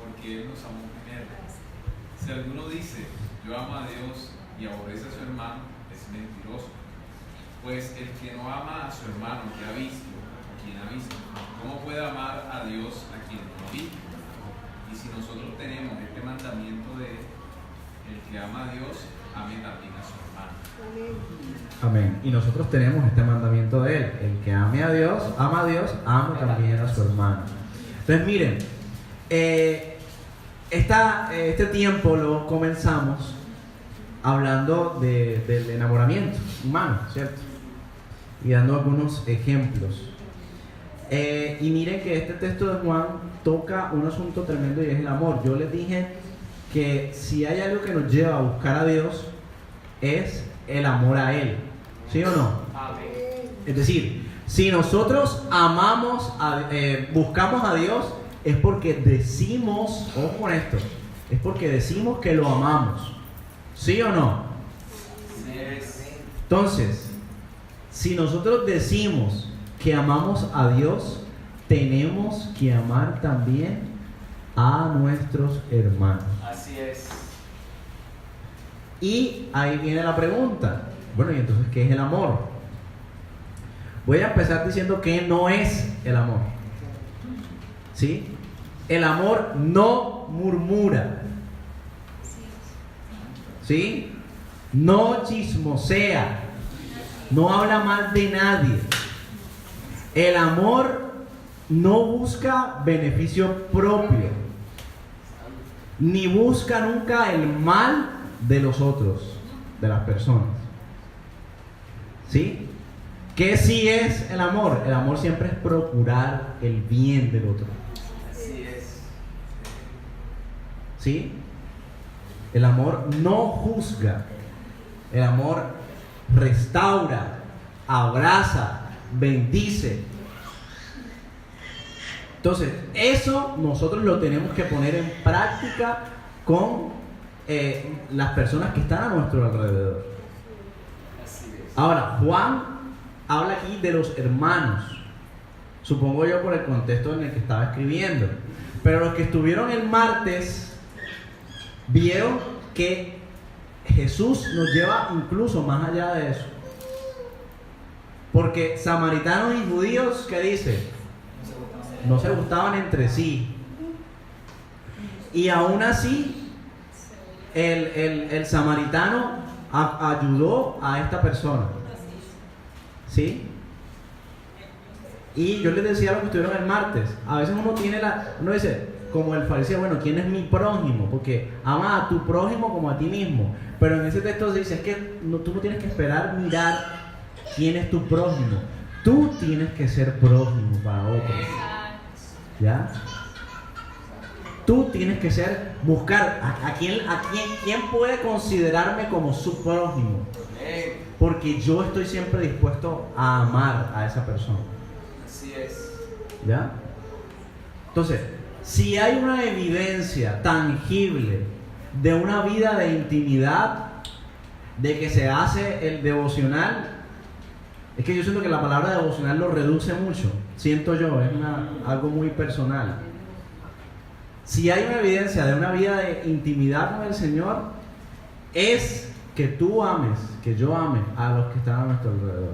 porque Él nos amó primero. Si alguno dice, yo amo a Dios y aborrece a su hermano, es mentiroso. Pues el que no ama a su hermano que ha visto, a quien ha visto, ¿cómo puede amar a Dios a quien no ha visto? Y si nosotros tenemos este mandamiento de Él, el que ama a Dios, ame también a su hermano. Amén. Y nosotros tenemos este mandamiento de él: el que ame a Dios, ame también a su hermano. Entonces miren, este tiempo lo comenzamos hablando del enamoramiento humano, ¿cierto? Y dando algunos ejemplos. Y miren que este texto de Juan toca un asunto tremendo y es el amor. Yo les dije que si hay algo que nos lleva a buscar a Dios es el amor a Él, ¿sí o no? Es decir, si nosotros buscamos a Dios es porque decimos, ojo con esto, es porque decimos que lo amamos, ¿sí o no? Entonces, si nosotros decimos que amamos a Dios, tenemos que amar también a nuestros hermanos. Así es. Y ahí viene la pregunta, bueno, ¿y entonces qué es el amor? Voy a empezar diciendo que no es el amor. ¿Sí? El amor no murmura. ¿Sí? No chismosea. No habla mal de nadie. El amor no busca beneficio propio. Ni busca nunca el mal de los otros, de las personas. ¿Sí? ¿Qué sí es el amor? El amor siempre es procurar el bien del otro. Así es. ¿Sí? El amor no juzga. El amor restaura, abraza, bendice. Entonces, eso nosotros lo tenemos que poner en práctica con las personas que están a nuestro alrededor. Ahora, Juan habla aquí de los hermanos, supongo yo por el contexto en el que estaba escribiendo, pero los que estuvieron el martes vieron que Jesús nos lleva incluso más allá de eso, porque samaritanos y judíos, ¿qué dice? No se gustaban entre sí, y aún así el samaritano ayudó a esta persona. ¿Sí? Y yo les decía lo que estuvieron el martes. A veces uno dice, como el fariseo, bueno, ¿quién es mi prójimo? Porque ama a tu prójimo como a ti mismo. Pero en ese texto se dice, es que tú no tienes que esperar mirar quién es tu prójimo. Tú tienes que ser prójimo para otros. ¿Ya? Tú tienes que buscar a quién puede considerarme como su prójimo. Porque yo estoy siempre dispuesto a amar a esa persona. Así es. ¿Ya? Entonces, si hay una evidencia tangible de una vida de intimidad, de que se hace el devocional, es que yo siento que la palabra devocional lo reduce mucho. Siento yo, es algo muy personal. Si hay una evidencia de una vida de intimidad con el Señor, es que tú ames, que yo ame a los que están a nuestro alrededor.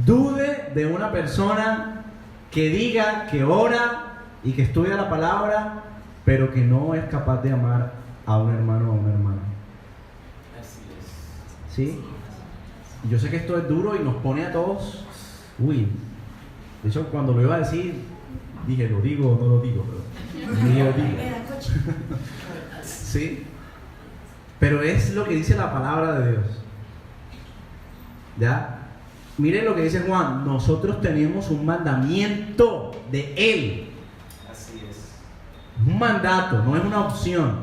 Dude de una persona que diga que ora y que estudia la palabra, pero que no es capaz de amar a un hermano o a una hermana. Así es. ¿Sí? Yo sé que esto es duro y nos pone a todos. Uy, de hecho, cuando lo iba a decir, dije, ¿lo digo o no lo digo? Pero dije, lo digo. ¿Sí? Pero es lo que dice la palabra de Dios. ¿Ya? Miren lo que dice Juan. Nosotros tenemos un mandamiento de Él. Así es. Es un mandato, no es una opción.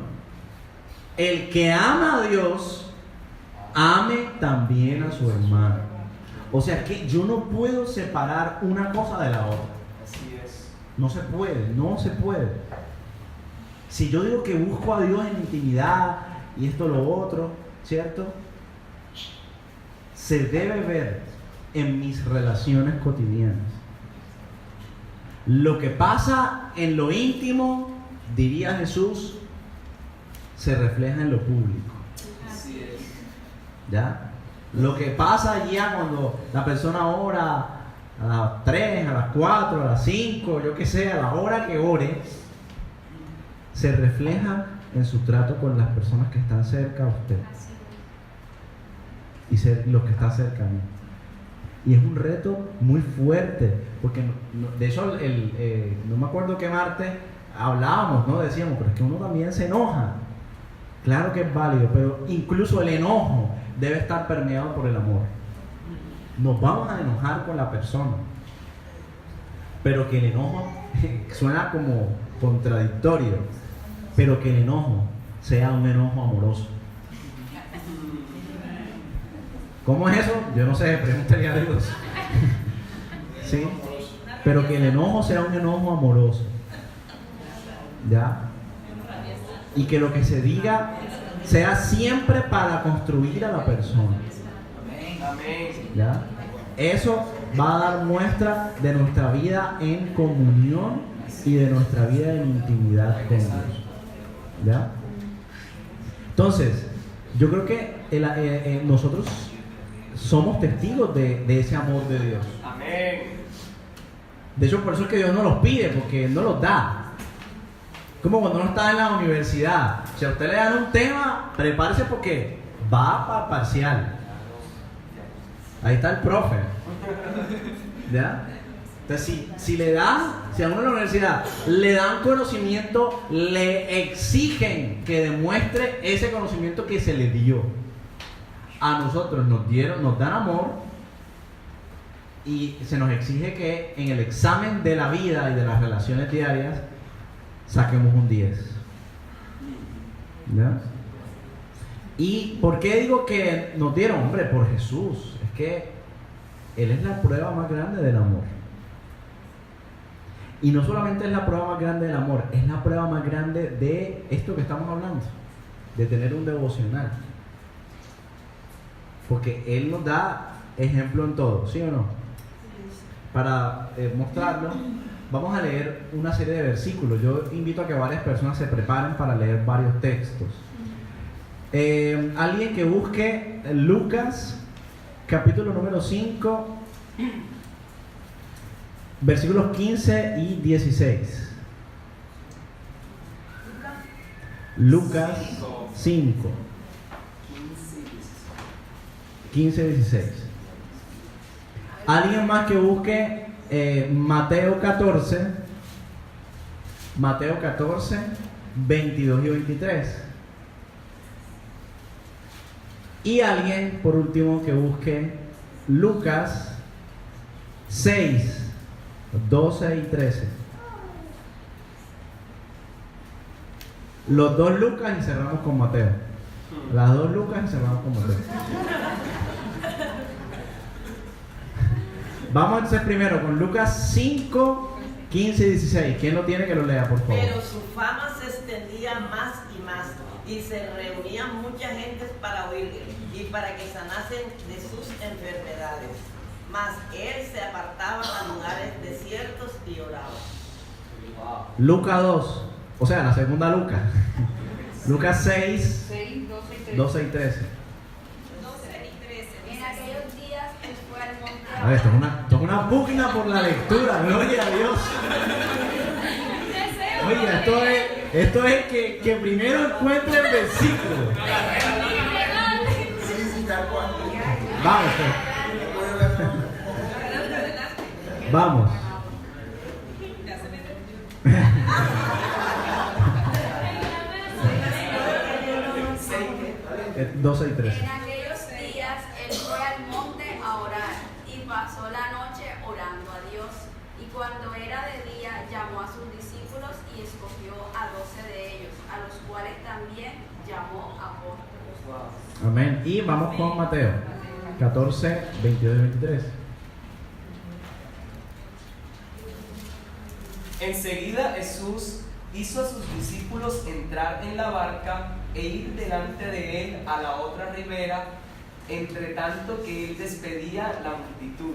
El que ama a Dios, ame también a su hermano. O sea que yo no puedo separar una cosa de la otra. Así es. No se puede, no se puede. Si yo digo que busco a Dios en intimidad y esto lo otro, ¿cierto? Se debe ver en mis relaciones cotidianas. Lo que pasa en lo íntimo, diría Jesús, se refleja en lo público. Así es. ¿Ya? Lo que pasa allá cuando la persona ora a las 3, a las 4, a las 5, yo que sé, a la hora que ore, se refleja en su trato con las personas que están cerca a usted y los que están cerca a mí. Y es un reto muy fuerte, porque de hecho no me acuerdo qué martes hablábamos, ¿no? Decíamos, pero es que uno también se enoja. Claro que es válido, pero incluso el enojo debe estar permeado por el amor. Nos vamos a enojar con la persona, pero que el enojo suena como contradictorio, pero que el enojo sea un enojo amoroso. ¿Cómo es eso? Yo no sé, pregúntale a Dios. ¿Sí? Pero que el enojo sea un enojo amoroso. ¿Ya? Y que lo que se diga sea siempre para construir a la persona. ¿Ya? Eso va a dar muestra de nuestra vida en comunión y de nuestra vida en intimidad con Dios. ¿Ya? Entonces, yo creo que nosotros somos testigos de ese amor de Dios. Amén. De hecho, por eso es que Dios no los pide, porque Él no los da. Como cuando uno está en la universidad. Si a usted le dan un tema, prepárese porque va para parcial. Ahí está el profe. ¿Ya? Entonces, si a uno en la universidad le dan conocimiento, le exigen que demuestre ese conocimiento que se le dio. A nosotros nos dan amor y se nos exige que en el examen de la vida y de las relaciones diarias saquemos un 10. ¿Ya? ¿Y por qué digo que nos dieron? Hombre, por Jesús. Es que Él es la prueba más grande del amor. Y no solamente es la prueba más grande del amor, es la prueba más grande de esto que estamos hablando, de tener un devocional. Porque Él nos da ejemplo en todo, ¿sí o no? Para mostrarlo, vamos a leer una serie de versículos. Yo invito a que varias personas se preparen para leer varios textos. Alguien que busque Lucas, capítulo número 5, versículos 15 y 16. Lucas 5. 15 y 16. Alguien más que busque Mateo 14, 22 y 23. Y alguien, por último, que busque Lucas 6, 12 y 13. Los dos Lucas y cerramos con Mateo. Las dos Lucas y cerramos con Mateo. Vamos entonces primero con Lucas 5, 15 y 16. ¿Quién lo tiene que lo lea, por favor? Pero su fama se extendía más y más, y se reunían muchas gentes para oírle y para que sanasen de sus enfermedades. Mas él se apartaba a lugares desiertos y oraba. Lucas 2, o sea, la segunda Lucas. Lucas 6, 12 y 13. En aquellos días él fue al monte. A ver, esto es una pugna por la lectura, gloria a Dios. Oye, esto es que primero encuentre el versículo. Vamos, pues. Vamos. 12 y 13. En aquellos días él fue al monte a orar y pasó la noche orando a Dios. Y cuando era de día llamó a sus discípulos y escogió a cuales también llamó apóstoles. Amén. Y vamos con Mateo 14, 22 y 23. Enseguida Jesús hizo a sus discípulos entrar en la barca e ir delante de él a la otra ribera, entre tanto que él despedía la multitud.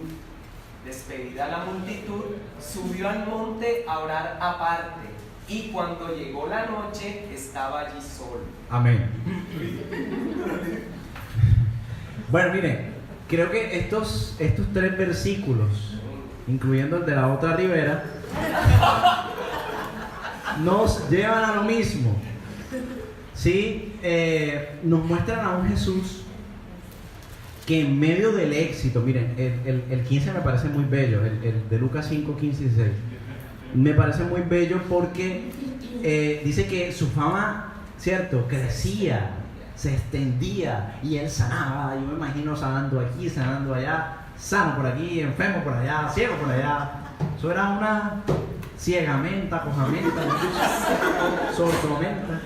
Despedida la multitud, subió al monte a orar aparte, y cuando llegó la noche estaba allí solo. Amén. Bueno, miren, creo que estos 3 versículos, incluyendo el de la otra ribera, nos llevan a lo mismo. ¿Sí? Nos muestran a un Jesús que en medio del éxito, miren, el 15 me parece muy bello, el de Lucas 5, 15 y 16, me parece muy bello porque dice que su fama, ¿cierto?, crecía, se extendía y él sanaba. Yo me imagino sanando aquí, sanando allá, sano por aquí, enfermo por allá, ciego por allá. Eso era una ciegamenta, cojamenta, sordomenta,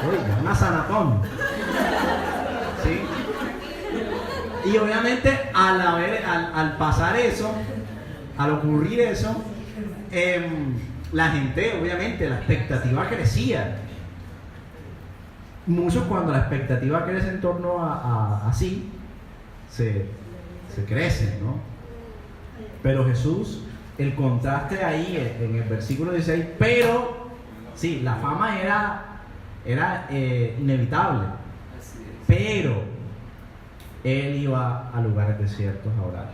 oiga, una sanatón. ¿Sí? Y obviamente al pasar eso, al ocurrir eso, la gente, obviamente, la expectativa crecía. Muchos, cuando la expectativa crece en torno a así, se crecen, ¿no? Pero Jesús, el contraste ahí en el versículo 16, pero sí, la fama era inevitable, pero él iba a lugares desiertos a orar.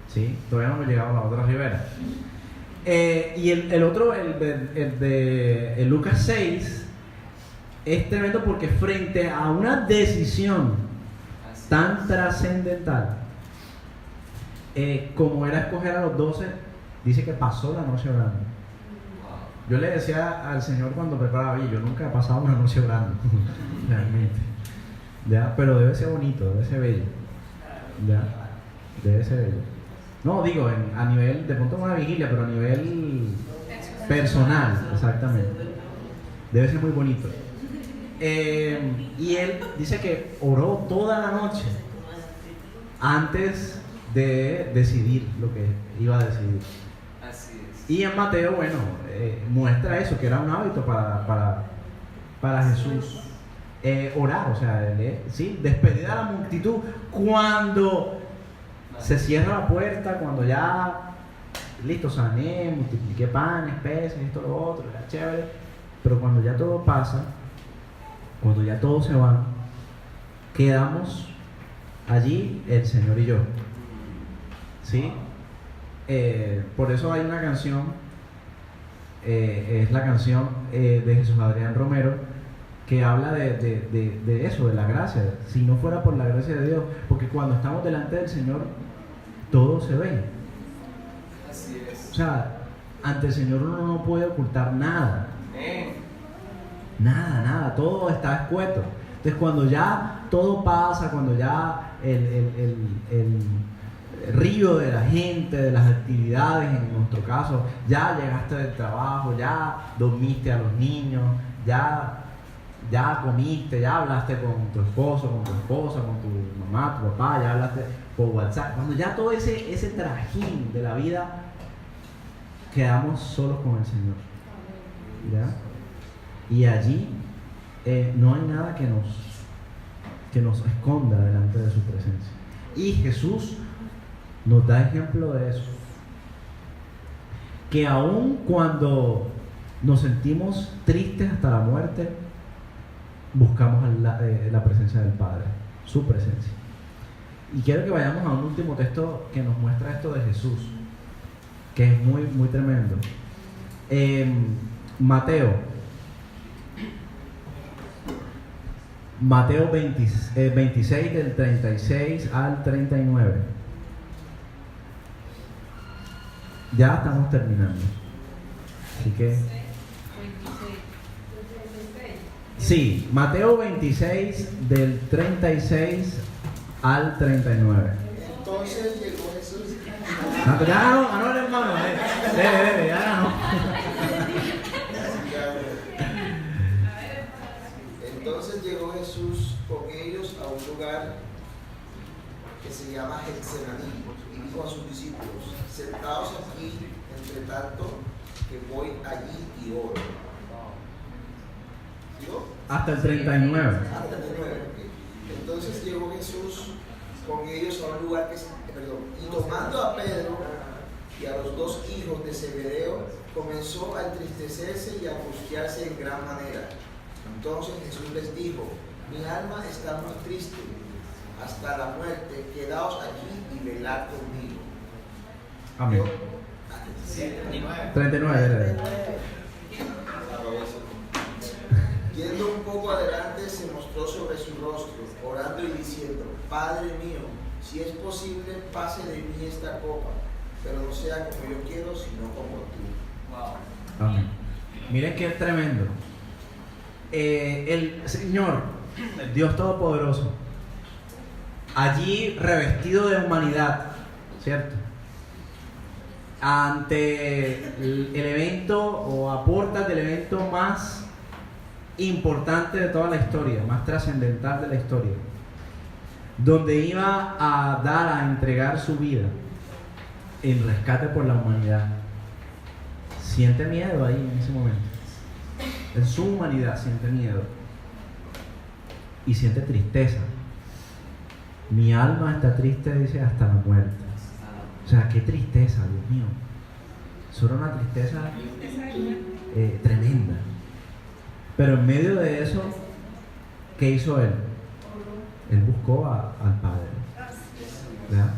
¿Sí? Todavía no me llegaba a la otra ribera. Y el otro, el de Lucas 6, es tremendo porque frente a una decisión tan trascendental como era escoger a los 12, dice que pasó la noche orando. Yo le decía al Señor cuando preparaba, yo nunca he pasado una noche orando, realmente. ¿Ya? Pero debe ser bonito, debe ser bello. ¿Ya? Debe ser bello. No, digo, a nivel, de pronto no una vigilia, pero a nivel personal, exactamente. Debe ser muy bonito. Y él dice que oró toda la noche antes de decidir lo que iba a decidir. Así es. Y en Mateo, bueno, muestra eso, que era un hábito para Jesús. Orar, o sea, ¿sí? Despedir a la multitud cuando se cierra la puerta, cuando ya, listo, sané, multipliqué panes, peces, esto, lo otro, era chévere. Pero cuando ya todo pasa, cuando ya todos se van, quedamos allí el Señor y yo. ¿Sí? Por eso hay una canción, es la canción de Jesús Adrián Romero, que habla de eso, de la gracia. Si no fuera por la gracia de Dios, porque cuando estamos delante del Señor, todo se ve. Así es. O sea, ante el Señor uno no puede ocultar nada. Nada, todo está escueto. Entonces cuando ya todo pasa, cuando ya el río de la gente, de las actividades, en nuestro caso, ya llegaste del trabajo, ya dormiste a los niños, ya comiste, ya hablaste con tu esposo, con tu esposa, con tu mamá, tu papá, ya hablaste por WhatsApp. Cuando ya todo ese trajín de la vida, quedamos solos con el Señor. ¿Ya? Y allí no hay nada que nos esconda delante de su presencia. Y Jesús nos da ejemplo de eso. Que aun cuando nos sentimos tristes hasta la muerte, buscamos la presencia del Padre, su presencia. Y quiero que vayamos a un último texto que nos muestra esto de Jesús, que es muy, muy tremendo. Mateo 26 del 36 al 39. Ya estamos terminando. Así que... Sí, Mateo 26 del 36 al 39. Entonces llegó Jesús. Ya ganó el hermano. Ya ganó. lugar que se llama Getsemaní y dijo a sus discípulos: sentaos aquí entre tanto que voy allí y oro. ¿Digo? Hasta el 39. Hasta el 39. Entonces llegó Jesús con ellos a un lugar y tomando a Pedro y a los dos hijos de Zebedeo, comenzó a entristecerse y a angustiarse en gran manera. Entonces Jesús les dijo: mi alma está muy triste hasta la muerte, quedaos aquí y velad conmigo. Amén. 39. Yendo un poco adelante, se mostró sobre su rostro, orando y diciendo: Padre mío, si es posible, pase de mí esta copa, pero no sea como yo quiero, sino como tú. Wow. Amén. Miren qué tremendo. El Señor, el Dios Todopoderoso, allí revestido de humanidad, ¿cierto? Ante el evento o a puertas del evento más importante de toda la historia, más trascendental de la historia, donde iba a dar, a entregar su vida en rescate por la humanidad, siente miedo ahí en ese momento. En su humanidad siente miedo y siente tristeza. Mi alma está triste, dice, hasta la muerte. O sea, qué tristeza, Dios mío. Eso era una tristeza tremenda. Pero en medio de eso, ¿qué hizo él? Él buscó al Padre, ¿verdad?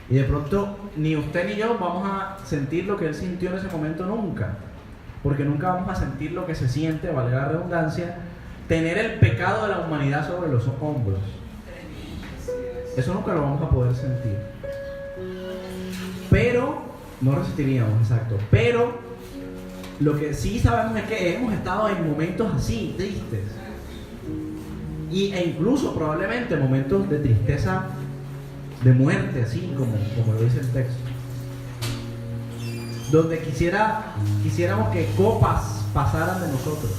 Y de pronto, ni usted ni yo vamos a sentir lo que él sintió en ese momento nunca. Porque nunca vamos a sentir lo que se siente, valga la redundancia, tener el pecado de la humanidad sobre los hombros. Eso nunca lo vamos a poder sentir. Pero, no resistiríamos, exacto. Pero, lo que sí sabemos es que hemos estado en momentos así, tristes. E incluso probablemente momentos de tristeza, de muerte, así como lo dice el texto. Donde quisiéramos que copas pasaran de nosotros.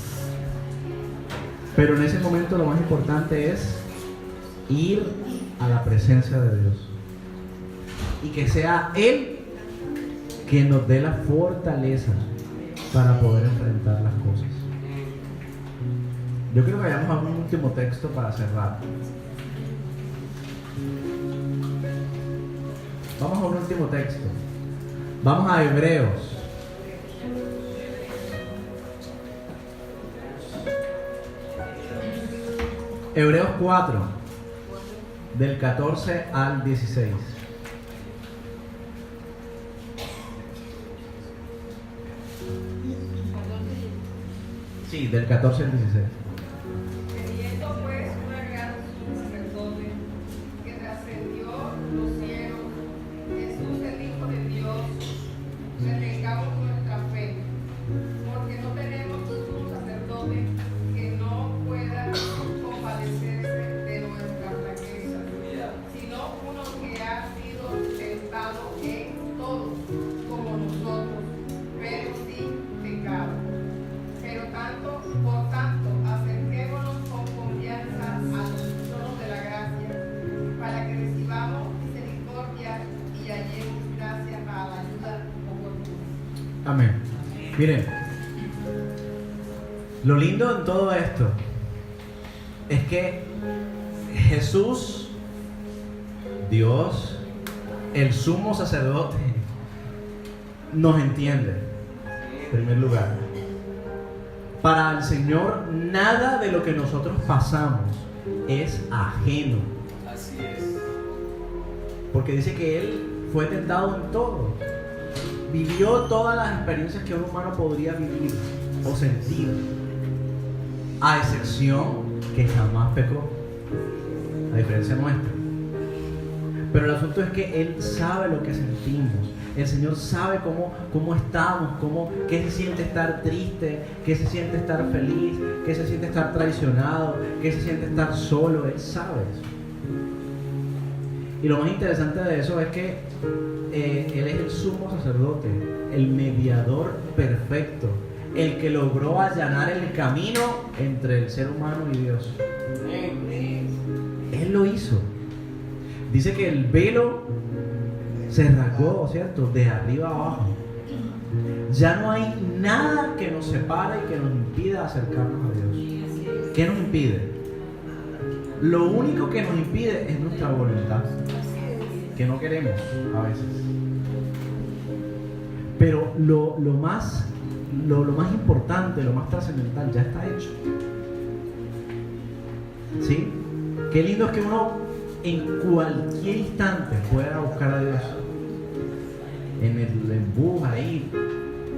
Pero en ese momento lo más importante es ir a la presencia de Dios. Y que sea Él quien nos dé la fortaleza para poder enfrentar las cosas. Yo creo que vayamos a un último texto para cerrar. Vamos a un último texto. Vamos a Hebreos. Hebreos 4, del 14 al 16. Sí, del 14 al 16. Teniendo pues una gran sacerdote que trascendió los cielos, Jesús el Hijo de Dios, retengamos nuestra fe, porque no tenemos un sacerdote que no pueda compadecerse de nuestra flaqueza, sino uno que ha sido tentado en todo como nosotros, pero sin pecado. Por tanto, acerquémonos con confianza al trono de la gracia, para que recibamos misericordia y hallemos gracia para la ayuda oportuna. Amén. Miren, lo lindo en todo esto es que Jesús, Dios, el sumo sacerdote, nos entiende, en primer lugar. Para el Señor, nada de lo que nosotros pasamos es ajeno. Así es. Porque dice que Él fue tentado en todo. Vivió todas las experiencias que un humano podría vivir o sentir. A excepción que jamás pecó. A diferencia nuestra. Pero el asunto es que Él sabe lo que sentimos. El Señor sabe cómo estamos, qué se siente estar triste, qué se siente estar feliz, qué se siente estar traicionado, qué se siente estar solo. Él sabe eso. Y lo más interesante de eso es que Él es el sumo sacerdote, el mediador perfecto, el que logró allanar el camino entre el ser humano y Dios. Él Él lo hizo. Dice que el velo se rasgó, ¿cierto? De arriba a abajo. Ya no hay nada que nos separe y que nos impida acercarnos a Dios. ¿Qué nos impide? Lo único que nos impide es nuestra voluntad, que no queremos a veces. Pero lo más importante, lo más trascendental ya está hecho. ¿Sí? Qué lindo es que uno en cualquier instante pueda buscar a Dios. En el bus ahí,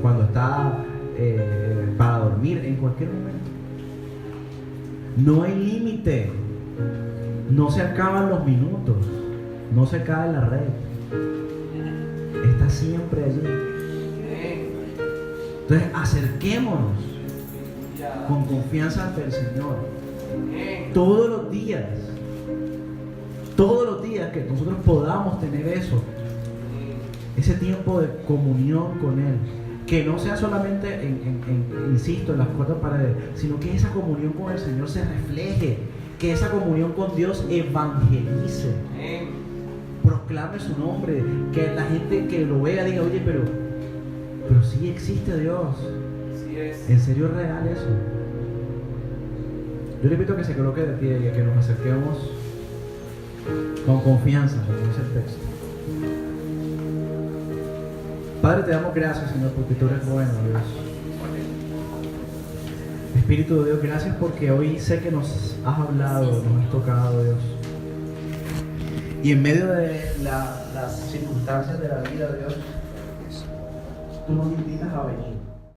cuando está para dormir, en cualquier momento. No hay límite. No se acaban los minutos. No se cae la red. Está siempre allí. Entonces acerquémonos con confianza ante el Señor. Todos los días que nosotros podamos tener eso, ese tiempo de comunión con Él, que no sea solamente insisto, en las cuatro paredes, sino que esa comunión con el Señor se refleje, que esa comunión con Dios evangelice, proclame su nombre, que la gente que lo vea diga, oye, pero sí existe Dios, ¿en serio es real eso? Yo le invito a que se coloque de pie y a que nos acerquemos con confianza, como dice el texto. Padre, te damos gracias, Señor, porque tú eres bueno, Dios. Espíritu de Dios, gracias porque hoy sé que nos has hablado, nos has tocado, Dios. Y en medio de las circunstancias de la vida, Dios, tú nos invitas a venir.